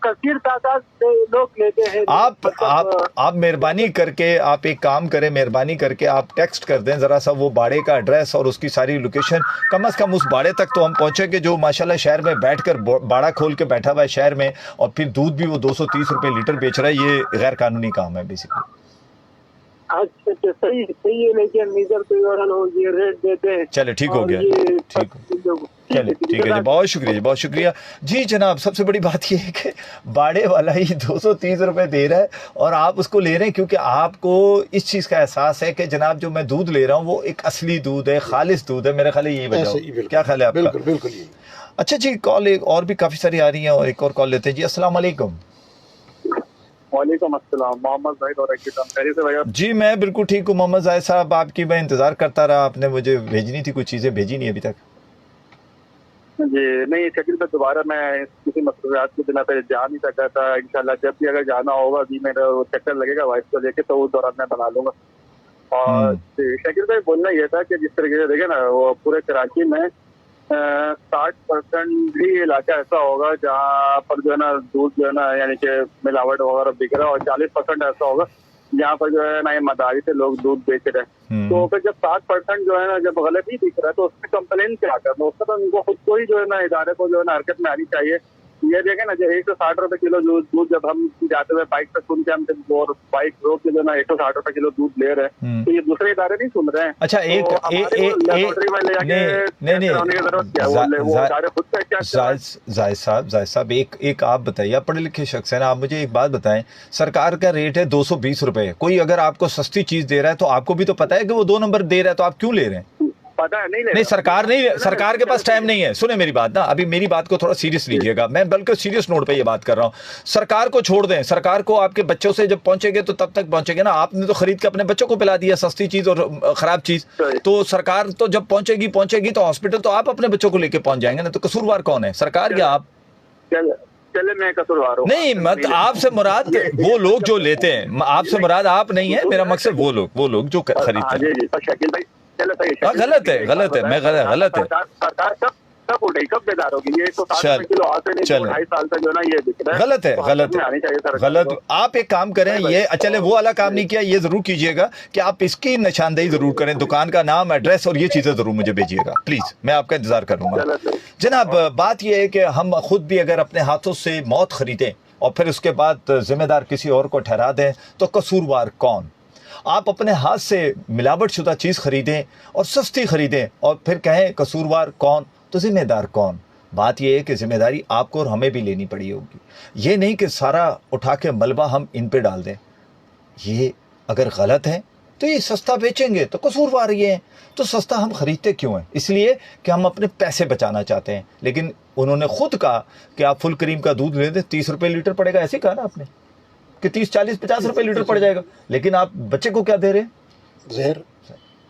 कसीर तादाद से लोग लेते हैं। आप मेहरबानी करके आप एक काम करें, मेहरबानी करके आप टेक्स्ट कर दें ज़रा सा वो बाड़े का एड्रेस और उसकी सारी लोकेशन, कम से कम उस बाड़े तक तो हम पहुँचे कि जो माशाल्लाह शहर में बैठकर बाड़ा खोल के बैठा हुआ है शहर में, और फिर दूध भी वो 230 रुपये लीटर बेच रहा है। ये गैर कानूनी काम है बेसिकली। अच्छा सही है, लेकिन इधर तो ये रेट देते हैं। चले ठीक हो गया, ठीक चले ठीक है जी, बहुत शुक्रिया जी, बहुत शुक्रिया जी जनाब। सबसे बड़ी बात ये है कि बाड़े वाला ही 230 रुपये दे रहा है और आप उसको ले रहे हैं क्योंकि आपको इस चीज़ का एहसास है कि जनाब जो मैं दूध ले रहा हूँ वो एक असली दूध है, खालिस दूध है। मेरा ख्याल है यही वजह, क्या ख्याल है आपका? बिल्कुल बिल्कुल यही। अच्छा जी, कॉल एक और भी काफ़ी सारी आ रही हैं और एक और कॉल लेते हैं जी। अस्सलाम वालेकुम। वालेकुम अस्सलाम, मोहम्मद जाहिद और से भैया जी मैं बिल्कुल ठीक हूँ मोहम्मद जाहिद साहब, आपकी मैं इंतज़ार करता रहा, आपने मुझे भेजनी थी कुछ चीज़ें, भेजी नहीं अभी तक। जी नहीं, शकील पे दोबारा मैं किसी मसरूफियात के बिना पे जा नहीं सका था। इंशाल्लाह जब भी अगर जाना होगा अभी मेरा चक्कर लगेगा वाइफ को लेके, तो उस दौरान मैं बना लूंगा। और शकील भाई बोलना ये था कि जिस तरीके से देखे ना, वो पूरे कराची में 60% भी इलाका ऐसा होगा जहाँ पर जो है ना दूध जो है ना यानी कि मिलावट वगैरह बिक रहा है, और 40% ऐसा होगा जहाँ पर जो है ना ये मदारी से लोग दूध बेच रहे हैं। तो फिर जब 60% जो है ना जब गलत ही दिख रहा है तो उसमें कंप्लेन क्या करना, उसका तो उनको खुद को ही जो है ना इदारे को जो है ना हरकत में आनी चाहिए। ये देखें ना, जो 160 रुपए किलो दूध जब हम जाते हुए बाइक पे सुन के हम और बाइक रोक के जो ना 160 रुपए किलो दूध ले रहे हैं, तो ये दूसरे इदारे नहीं सुन रहे हैं। अच्छा एक जाहिद साहब एक आप बताइए, आप पढ़े लिखे शख्स हैं ना, आप मुझे एक बात बताएं, सरकार का रेट है 220 रुपए, कोई अगर आपको सस्ती चीज दे रहा है तो आपको भी तो पता है कि वो 2 नंबर दे रहा है, तो आप क्यों ले रहे हैं? पता है नहीं सरकार के पास टाइम नहीं है। सुने मेरी बात ना, अभी मेरी बात को थोड़ा सीरियस लीजिएगा, मैं बल्कि सीरियस नोट पे ये बात कर रहा हूँ। सरकार को छोड़ दें, सरकार को आपके बच्चों से जब पहुंचेंगे तो तब तक पहुंचेंगे ना। आपने तो खरीद के अपने बच्चों को पिला दिया सस्ती चीज और खराब चीज, तो सरकार तो जब पहुंचेगी तो हॉस्पिटल तो आप अपने बच्चों को लेके पहुंच जाएंगे ना। तो कसूरवार कौन है, सरकार या आप? चले मैं कसूरवार हूं। नहीं मत, आपसे मुराद वो लोग जो लेते हैं, आपसे मुराद आप नहीं है, मेरा मकसद वो लोग जो खरीदते हैं। गलत है, मैं गलत है। सरकार कब उठेगी, कब बेदार होगी? ये 160 किलो आते नहीं, 2.5 साल तक जो ना ये दिख रहा है। गलत। आप एक काम करें, ये चले वो वाला काम नहीं किया, ये जरूर कीजिएगा कि आप इसकी निशानदेही जरूर करें, दुकान का नाम, एड्रेस और ये चीजें जरूर मुझे भेजिएगा प्लीज, मैं आपका इंतजार करूंगा। जनाब बात यह है कि हम खुद भी अगर अपने हाथों से मौत खरीदें और फिर उसके बाद जिम्मेदार किसी और को ठहरा दें तो कसूरवार कौन? आप अपने हाथ से मिलावट शुदा चीज़ खरीदें और सस्ती खरीदें और फिर कहें कसूरवार कौन, तो जिम्मेदार कौन? बात यह है कि जिम्मेदारी आपको और हमें भी लेनी पड़ी होगी। ये नहीं कि सारा उठा के मलबा हम इन पे डाल दें। ये अगर गलत है तो ये सस्ता बेचेंगे तो कसूरवार ये हैं। तो सस्ता हम खरीदते क्यों हैं? इसलिए कि हम अपने पैसे बचाना चाहते हैं। लेकिन उन्होंने खुद कहा कि आप फुल क्रीम का दूध ले दें, 30 रुपये लीटर पड़ेगा, ऐसे कहा ना आपने कि 30, 40, 50 रुपए लीटर पड़ जाएगा। लेकिन आप बच्चे को क्या दे रहे हैं? जहर।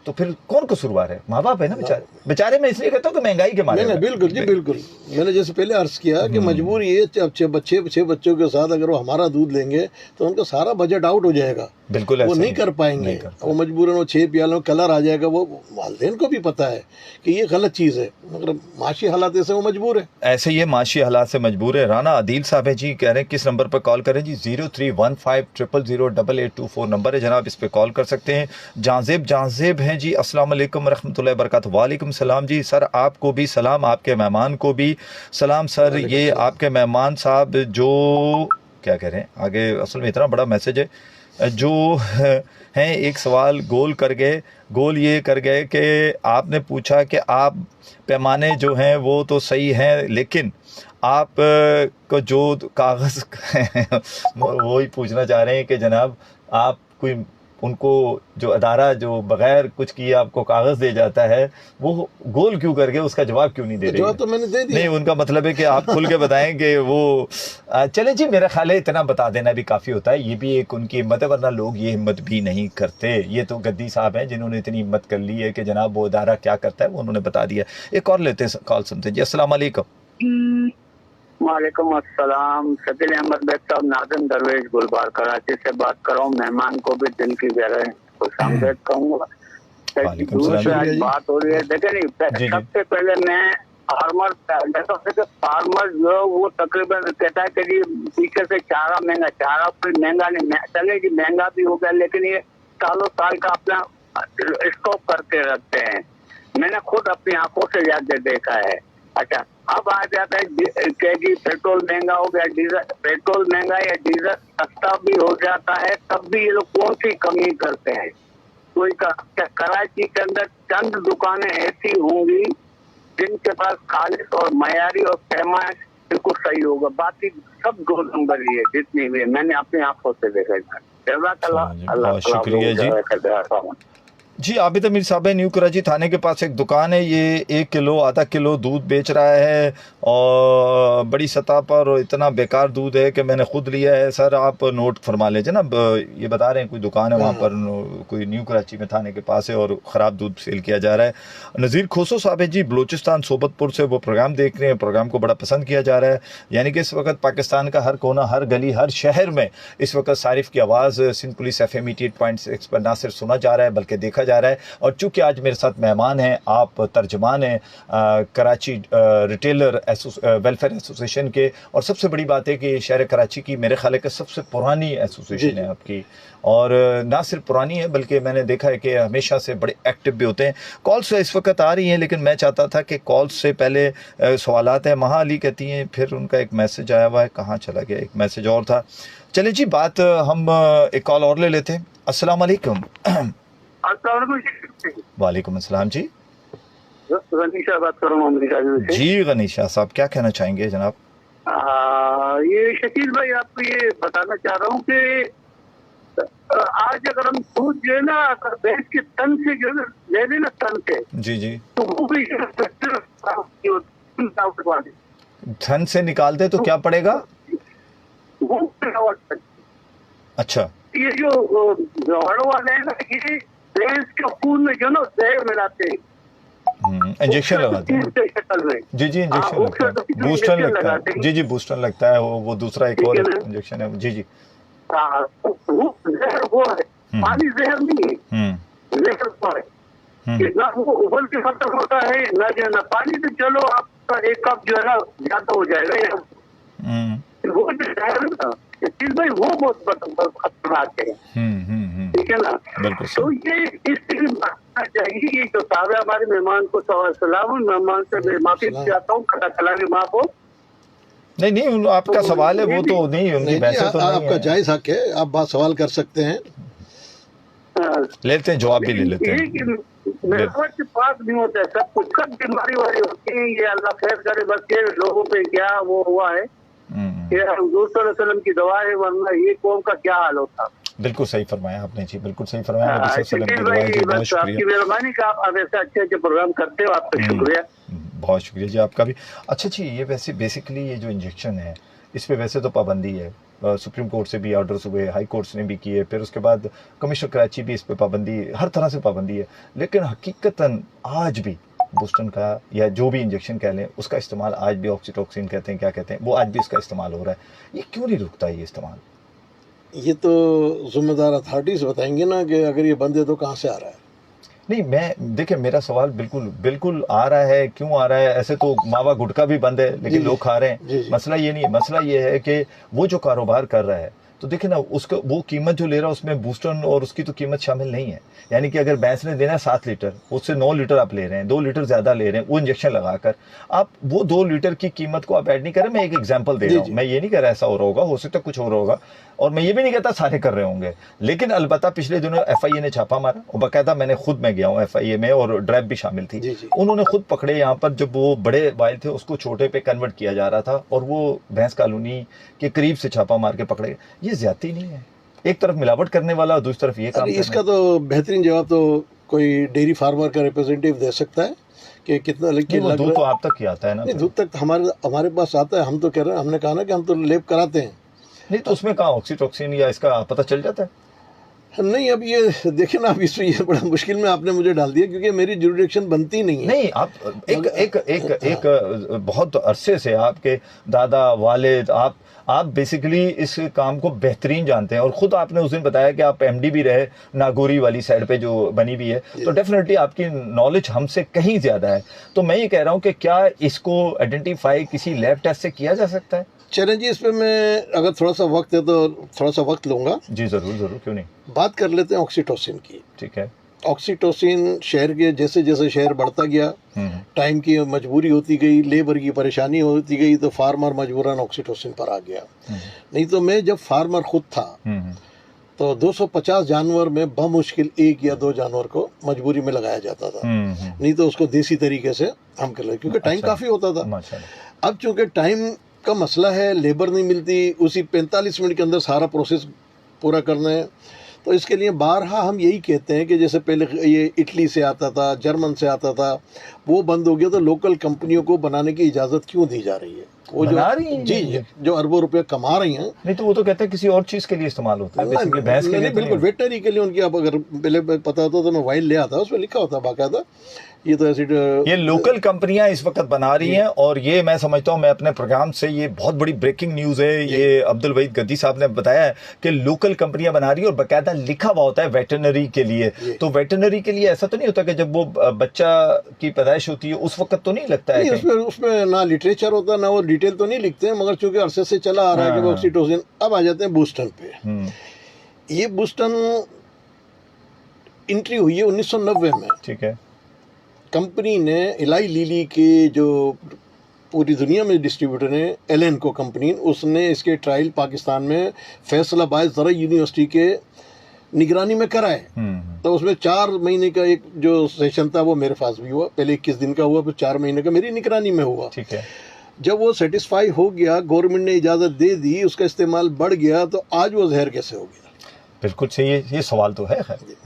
तो फिर कौन कसूरवार है? माँ बाप है ना बेचारे। मैं इसलिए कहता हूँ कि महंगाई के मारे नहीं, बिल्कुल जी बिल्कुल। मैंने जैसे पहले अर्ज किया कि मजबूर ये 6 बच्चों के साथ अगर वो हमारा दूध लेंगे तो उनका सारा बजट आउट हो जाएगा। बिल्कुल वो नहीं कर पाएंगे, वो मजबूरन वो 6 प्यालों कलर आ जाएगा। वो वालिदैन को भी पता है कि ये गलत चीज़ है, मगर माशी हालात से वो मजबूर है। ऐसे ये माशी हालात से मजबूर है। राना आदिल साहब है जी, कह रहे हैं किस नंबर पर कॉल करें जी? 0315000884 नंबर है जनाब, इस पर कॉल कर सकते हैं। जाजेब हैं जी, अस्सलाम वालेकुम रहमतुल्लाहि बरकातहू। वालेकुम सलाम जी सर, आपको भी सलाम, आपके मेहमान को भी सलाम सर। ये आपके मेहमान साहब जो क्या कह रहे हैं आगे, असल में इतना बड़ा मैसेज है जो हैं, एक सवाल गोल ये कर गए कि आपने पूछा कि आप पैमाने जो हैं वो तो सही हैं, लेकिन आप को जो कागज़ वो ही पूछना चाह रहे हैं कि जनाब आप कोई उनको जो अदारा जो बगैर कुछ किए आपको कागज दे जाता है, वो गोल क्यों करके उसका जवाब क्यों नहीं दे रही? जवाब तो मैंने दे दिया। नहीं, उनका मतलब है कि आप खुल के बताएं कि वो चले जी, मेरा ख्याल है इतना बता देना भी काफ़ी होता है। ये भी एक उनकी हिम्मत है, वरना लोग ये हिम्मत भी नहीं करते। ये तो गद्दी साहब हैं जिन्होंने इतनी हिम्मत कर ली है कि जनाब वो अदारा क्या करता है वो उन्होंने बता दिया। एक और लेते हैं, कॉल सुनते हैं जी। अस्सलाम वालेकुम। वालेकुम अस्सलाम। शकील अहमद बेग साहब, नाज़िम दरवेश गुलबार कराची से बात कर रहा हूँ। मेहमान को भी दिल की गहराई खुशामदीद कहूँगा। वालेकुम दूर से सलाम। आज बात हो रही है। देखे जी, नहीं, जी। सबसे पहले मैं फार्मर जो है वो तकरीबन कहता है कि जी पीछे से चारा महंगा, चारा कोई महंगा नहीं, चले जी महंगा भी हो गया, लेकिन ये सालों साल का अपना स्टॉक करके रखते हैं। मैंने खुद अपनी आंखों से जाके देखा है। अच्छा, अब आ जाता है कि जी पेट्रोल महंगा हो गया, डीजल, पेट्रोल महंगा या डीजल सस्ता भी हो जाता है, तब भी ये लोग कौन सी कमी करते हैं? कोई कराची के अंदर चंद दुकानें ऐसी होंगी जिनके पास खालिश और मयारी और पैमाइश बिल्कुल सही होगा, बाकी सब 2 नंबर ही है जितनी भी है। मैंने अपनी आंखों से देखा है। बहुत शुक्रिया जी। जी, आबिद अमीर साहब है, न्यू कराची थाने के पास एक दुकान है। ये 1 किलो आधा किलो दूध बेच रहा है और बड़ी सतह पर, और इतना बेकार दूध है कि मैंने खुद लिया है। सर आप नोट फरमा लीजिए ना, ये बता रहे हैं कोई दुकान है वहाँ पर, कोई न्यू कराची में थाने के पास है और ख़राब दूध सेल किया जा रहा है। नज़ीर खोसो साहब है जी, बलूचिस्तान सोबतपुर से, वो प्रोग्राम देख रहे हैं, प्रोग्राम को बड़ा पसंद किया जा रहा है। यानी कि इस वक्त पाकिस्तान का हर कोना, हर गली, हर शहर में इस वक्त सारिफ की आवाज़ सिंध पुलिस FM 88.6 पर ना सिर्फ सुना जा रहा है बल्कि देखा जा रहा है। और चूंकि आज मेरे साथ मेहमान हैं, आप तर्जमान हैं कराची रिटेलर वेलफेयर एसोसिएशन के, और सबसे बड़ी बात है कि शहर कराची की मेरे ख्याल है कि सबसे पुरानी एसोसिएशन है आपकी, और ना सिर्फ पुरानी है बल्कि मैंने देखा है कि हमेशा से बड़े एक्टिव भी होते हैं। कॉल्स इस वक्त आ रही हैं, लेकिन मैं चाहता था कि कॉल्स से पहले सवालात हैं। महा अली कहती हैं, फिर उनका एक मैसेज आया हुआ है, कहाँ चला गया, एक मैसेज और था। चलिए जी, बात हम एक कॉल और ले लेते हैं। अस्सलाम वालेकुम। वालेकुम अस्सलाम जी। गनीशा बात कर रहा हूँ अमेरिका से। जी गनीशा साहब, क्या कहना चाहेंगे जनाब? ये शकील भाई, आपको ये बताना चाह रहा हूँ कि आज अगर हम दूध जो है ना, अगर भैंस के तन से जो ले लें ना, तन से, जी जी, तो वो भी धन से निकाल दे तो क्या पड़ेगा? अच्छा, ये जो झाड़ू वाले हैं ना, ये भैंस के खून में जो ना जहर मिलाते हैं, इंजेक्शन लगाते हैं। जी जी, इंजेक्शन लगता है, बूस्टर लगता है। जी जी, बूस्टर लगता है, वो दूसरा एक और इंजेक्शन है। जी जी, वो जहर वो है, पानी जहर नहीं है, जहर वो है। ना वो उबल के खत्म होता है, ना जो ना पानी, तो चलो आपका 1 कप जो है ना ज्यादा हो जाएगा। वो जो जहर है ना भाई, वो बहुत खतरनाक है। ठीक है ना? तो ये इसलिए मानना चाहिए कि जो साहब हमारे मेहमान को सलाम, मेहमान से माफी चाहता हूँ, खड़ा कलामी माफ हो। नहीं नहीं, आपका तो सवाल है वो तो नहीं, उनकी वैसे तो नहीं, आपका जायज हक है, आप बात सवाल कर सकते हैं। लेते हैं, जवाब भी ले लेते हैं। मेरे के पास नहीं होता है सब कुछ, सब बीमारी वाली होती है। ये अल्लाह खैर करे, बस ये लोगों पे क्या वो हुआ है, हुजूर सल्लल्लाहु अलैहि वसल्लम की दवा है, वरना ये कौम का क्या हाल होता। बिल्कुल सही फरमाया आपने जी, बिल्कुल सही फरमाया। आपकी मेहरबानी का आप ऐसे अच्छे अच्छे प्रोग्राम करते हो, आपका शुक्रिया। बहुत शुक्रिया जी आपका भी। अच्छा जी, ये वैसे बेसिकली ये जो इंजेक्शन है, इस पे वैसे तो पाबंदी है, सुप्रीम कोर्ट से भी ऑर्डर्स हुए, हाई कोर्ट्स ने भी किए, फिर उसके बाद कमिश्नर कराची भी इस पे पाबंदी, हर तरह से पाबंदी है, लेकिन हकीकतन आज भी बूस्टन का या जो भी इंजेक्शन कह लें, उसका इस्तेमाल आज भी, ऑक्सीटोक्सिन कहते हैं, क्या कहते हैं, वो आज भी उसका इस्तेमाल हो रहा है। ये क्यों नहीं रुकता ये इस्तेमाल? ये तो जिम्मेदार अथॉरिटीज बताएंगे ना कि अगर ये बंद है तो कहाँ से आ रहा है। नहीं, मैं देखिए, मेरा सवाल बिल्कुल आ रहा है, क्यों आ रहा है? ऐसे तो मावा गुटखा भी बंद है, लेकिन लोग खा रहे हैं। मसला ये नहीं है, मसला ये है कि वो जो कारोबार कर रहा है, तो देखिए ना, उसका वो कीमत जो ले रहा है उसमें बूस्टर और उसकी तो कीमत शामिल नहीं है। यानी कि अगर भैंस ने देना है 7 लीटर, उससे 9 लीटर आप ले रहे हैं, 2 लीटर ज़्यादा ले रहे हैं वो इंजेक्शन लगाकर, आप वो 2 लीटर की कीमत को आप ऐड नहीं कर रहे। मैं एक एग्जांपल दे रहा हूँ, मैं ये नहीं कह रहा ऐसा हो रहा होगा, हो सकता है कुछ हो रहा होगा, और मैं ये भी नहीं कहता सारे कर रहे होंगे, लेकिन अलबत्ता पिछले दिनों FIA ने छापा मारा, और बाकायदा मैंने खुद मैं गया हूँ FIA में, और ड्राइव भी शामिल थी। उन्होंने खुद पकड़े यहाँ पर, जब वो बड़े वाइल थे उसको छोटे पे कन्वर्ट किया जा रहा था, और वो भैंस कॉलोनी के करीब से छापा मार के पकड़े। ये ज्यादती नहीं है? एक तरफ मिलावट करने वाला और दूसरी तरफ ये काम करना। इसका तो बेहतरीन जवाब तो कोई डेयरी फार्मर का रिप्रेजेंटेटिव दे सकता है कि कितना दूध तो आप तक ही आता है ना? नहीं, दूध तक हमारे पास आता है। हम तो कह रहे हैं, हमने कहा ना कि हम तो लेब कराते हैं। नहीं तो उसमें कहाँ ऑक्सीटोक्सिन या इसका पता चल जाता है? नहीं, अब ये देखिए ना, अब इसमें ये बड़ा मुश्किल में आपने मुझे डाल दिया, क्योंकि मेरी जुरिडिक्शन बनती नहीं है। नहीं, आप एक बहुत अरसे से आपके दादा वालिद आप बेसिकली इस काम को बेहतरीन जानते हैं, और खुद आपने उस दिन बताया कि आप एमडी भी रहे नागौरी वाली साइड पे जो बनी हुई है, तो डेफिनेटली आपकी नॉलेज हमसे कहीं ज्यादा है। तो मैं ये कह रहा हूँ कि क्या इसको आइडेंटिफाई किसी लैब टेस्ट से किया जा सकता है? चलें जी, इस पे मैं अगर थोड़ा सा वक्त है तो थोड़ा सा वक्त लूँगा। जी ज़रूर, क्यों नहीं। बात कर लेते हैं ऑक्सीटोसिन की। ठीक है। ऑक्सीटोसिन शहर के जैसे जैसे शहर बढ़ता गया, टाइम की मजबूरी होती गई, लेबर की परेशानी होती गई, तो फार्मर मजबूरन ऑक्सीटोसिन पर आ गया। नहीं तो मैं जब फार्मर खुद था तो 250 जानवर में बमुश्किल 1 या 2 जानवर को मजबूरी में लगाया जाता था। नहीं तो उसको देसी तरीके से हम कर ले, क्योंकि टाइम काफ़ी होता था। अब चूँकि टाइम का मसला है, लेबर नहीं मिलती, उसी 45 मिनट के अंदर सारा प्रोसेस पूरा करना है, तो इसके लिए बारहा हम यही कहते हैं कि जैसे पहले ये इटली से आता था, जर्मन से आता था, वो बंद हो गया, तो लोकल कंपनियों को बनाने की इजाज़त क्यों दी जा रही है? वो बना रही हैं जी, जो अरबों रुपए कमा रही हैं। नहीं तो वो तो कहते हैं किसी और चीज़ के लिए इस्तेमाल होता है, बेसिकली भैंस के लिए। बिल्कुल वेटनरी के लिए उनकी, आप अगर पहले पता होता तो मैं वाइल्ड ले आता, उसमें लिखा होता बाकायदा। ये तो एसिड, ये लोकल कंपनियां इस वक्त बना रही हैं, और ये मैं समझता हूं, मैं अपने प्रोग्राम से, ये बहुत बड़ी ब्रेकिंग न्यूज़ है। ये अब्दुल वहीद गद्दी साहब ने बताया है कि लोकल कंपनियां बना रही है, और बाकायदा लिखा हुआ होता है वेटरनरी के लिए। तो वेटरनरी के लिए ऐसा तो नहीं होता कि जब वो बच्चा की पैदाइश होती है उस वक्त तो नहीं लगता है? उसमें ना लिटरेचर होता, ना वो डिटेल तो नहीं लिखते हैं, मगर चूंकि अरसे से चला आ रहा है कि ऑक्सीटोसिन। अब आ जाते हैं बूस्टन पे। ये बूस्टन एंट्री हुई है 1990 में। ठीक है। कंपनी ने इलाई लीली के जो पूरी दुनिया में डिस्ट्रीब्यूटर है, एलन को कंपनी, उसने इसके ट्रायल पाकिस्तान में फैसलाबाद ज़रा यूनिवर्सिटी के निगरानी में कराए। तो उसमें 4 महीने का एक जो सेशन था वो मेरे पास भी हुआ। पहले 21 दिन का हुआ, फिर 4 महीने का मेरी निगरानी में हुआ। ठीक है। जब वो सेटिस्फाई हो गया, गवर्नमेंट ने इजाज़त दे दी, उसका इस्तेमाल बढ़ गया, तो आज वो जहर कैसे हो गया? बिल्कुल सही है, ये सवाल तो है,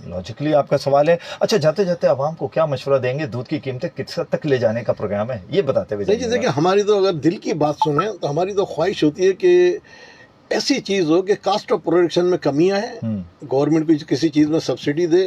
लॉजिकली आपका सवाल है। अच्छा, जाते जाते आवाम को क्या मशवरा देंगे? दूध की कीमतें किस हद तक ले जाने का प्रोग्राम है, ये बताते हुए। नहीं जी, देखिए, हमारी तो अगर दिल की बात सुने तो हमारी तो ख्वाहिश होती है कि ऐसी चीज़ हो कि कास्ट ऑफ प्रोडक्शन में कमियां हैं, गवर्नमेंट को किसी चीज़ में सब्सिडी दे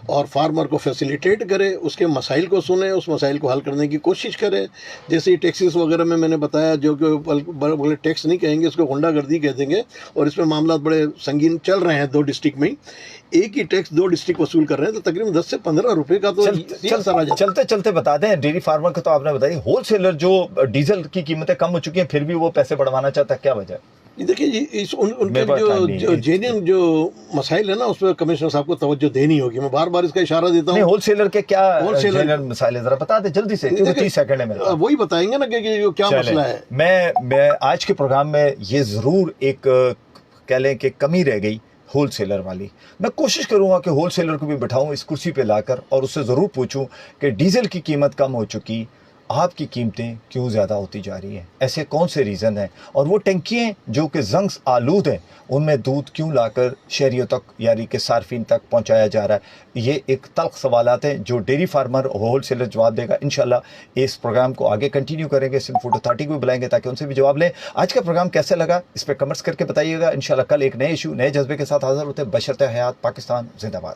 और फार्मर को फैसिलिटेट करे, उसके मसाइल को सुने, उस मसाइल को हल करने की कोशिश करे। जैसे ही टैक्सेस वगैरह में मैंने बताया, जो कि बड़े टैक्स नहीं कहेंगे, उसको गुंडागर्दी कह देंगे, और इसमें मामला बड़े संगीन चल रहे हैं। 2 डिस्ट्रिक्ट में एक ही टैक्स 2 डिस्ट्रिक्ट वसूल कर रहे हैं, तो तकरीबन 10 से 15 रुपए का तो चलते चलते बता दें। डेयरी फार्मर का तो आपने बताया, होलसेलर जो डीजल की कीमतें कम हो चुकी हैं फिर भी वो पैसे बढ़वाना चाहता है, क्या वजह है? देखिए, उनके जो जेन्युइन जो मसाइल है ना, उस पर कमिश्नर साहब को तवज्जो देनी होगी। मैं बार बार इसका इशारा देता हूँ। होलसेलर के क्या होलसेलर मसाइल जरा बता दे जल्दी से, क्योंकि 30 सेकंड है मेरा। वही बताएंगे ना कि क्या मसला है। मैं आज के प्रोग्राम में ये जरूर एक कह लें कि कमी रह गई होलसेलर वाली। मैं कोशिश करूंगा कि होलसेलर को भी बिठाऊं इस कुर्सी पे लाकर, और उससे ज़रूर पूछूं कि डीजल की कीमत कम हो चुकी, आपकी कीमतें क्यों ज़्यादा होती जा रही हैं, ऐसे कौन से रीज़न हैं, और वो टंकियाँ जो कि जंग आलूद हैं उनमें दूध क्यों लाकर शहरियों तक यानी कि सार्फिन तक पहुंचाया जा रहा है। ये एक तल्ख सवालात हैं जो डेयरी फार्मर और होलसेलर जवाब देगा। इंशाल्लाह इस प्रोग्राम को आगे कंटिन्यू करेंगे, सिंध फूड अथॉरिटी को भी बुलाएंगे ताकि उनसे भी जवाब लें। आज का प्रोग्राम कैसा लगा इस पर कमेंट्स करके बताइएगा। इंशाल्लाह कल एक नए इशू, नए जज्बे के साथ हाजिर होते हैं। बशर्ते हयात पाकिस्तान जिंदाबाद।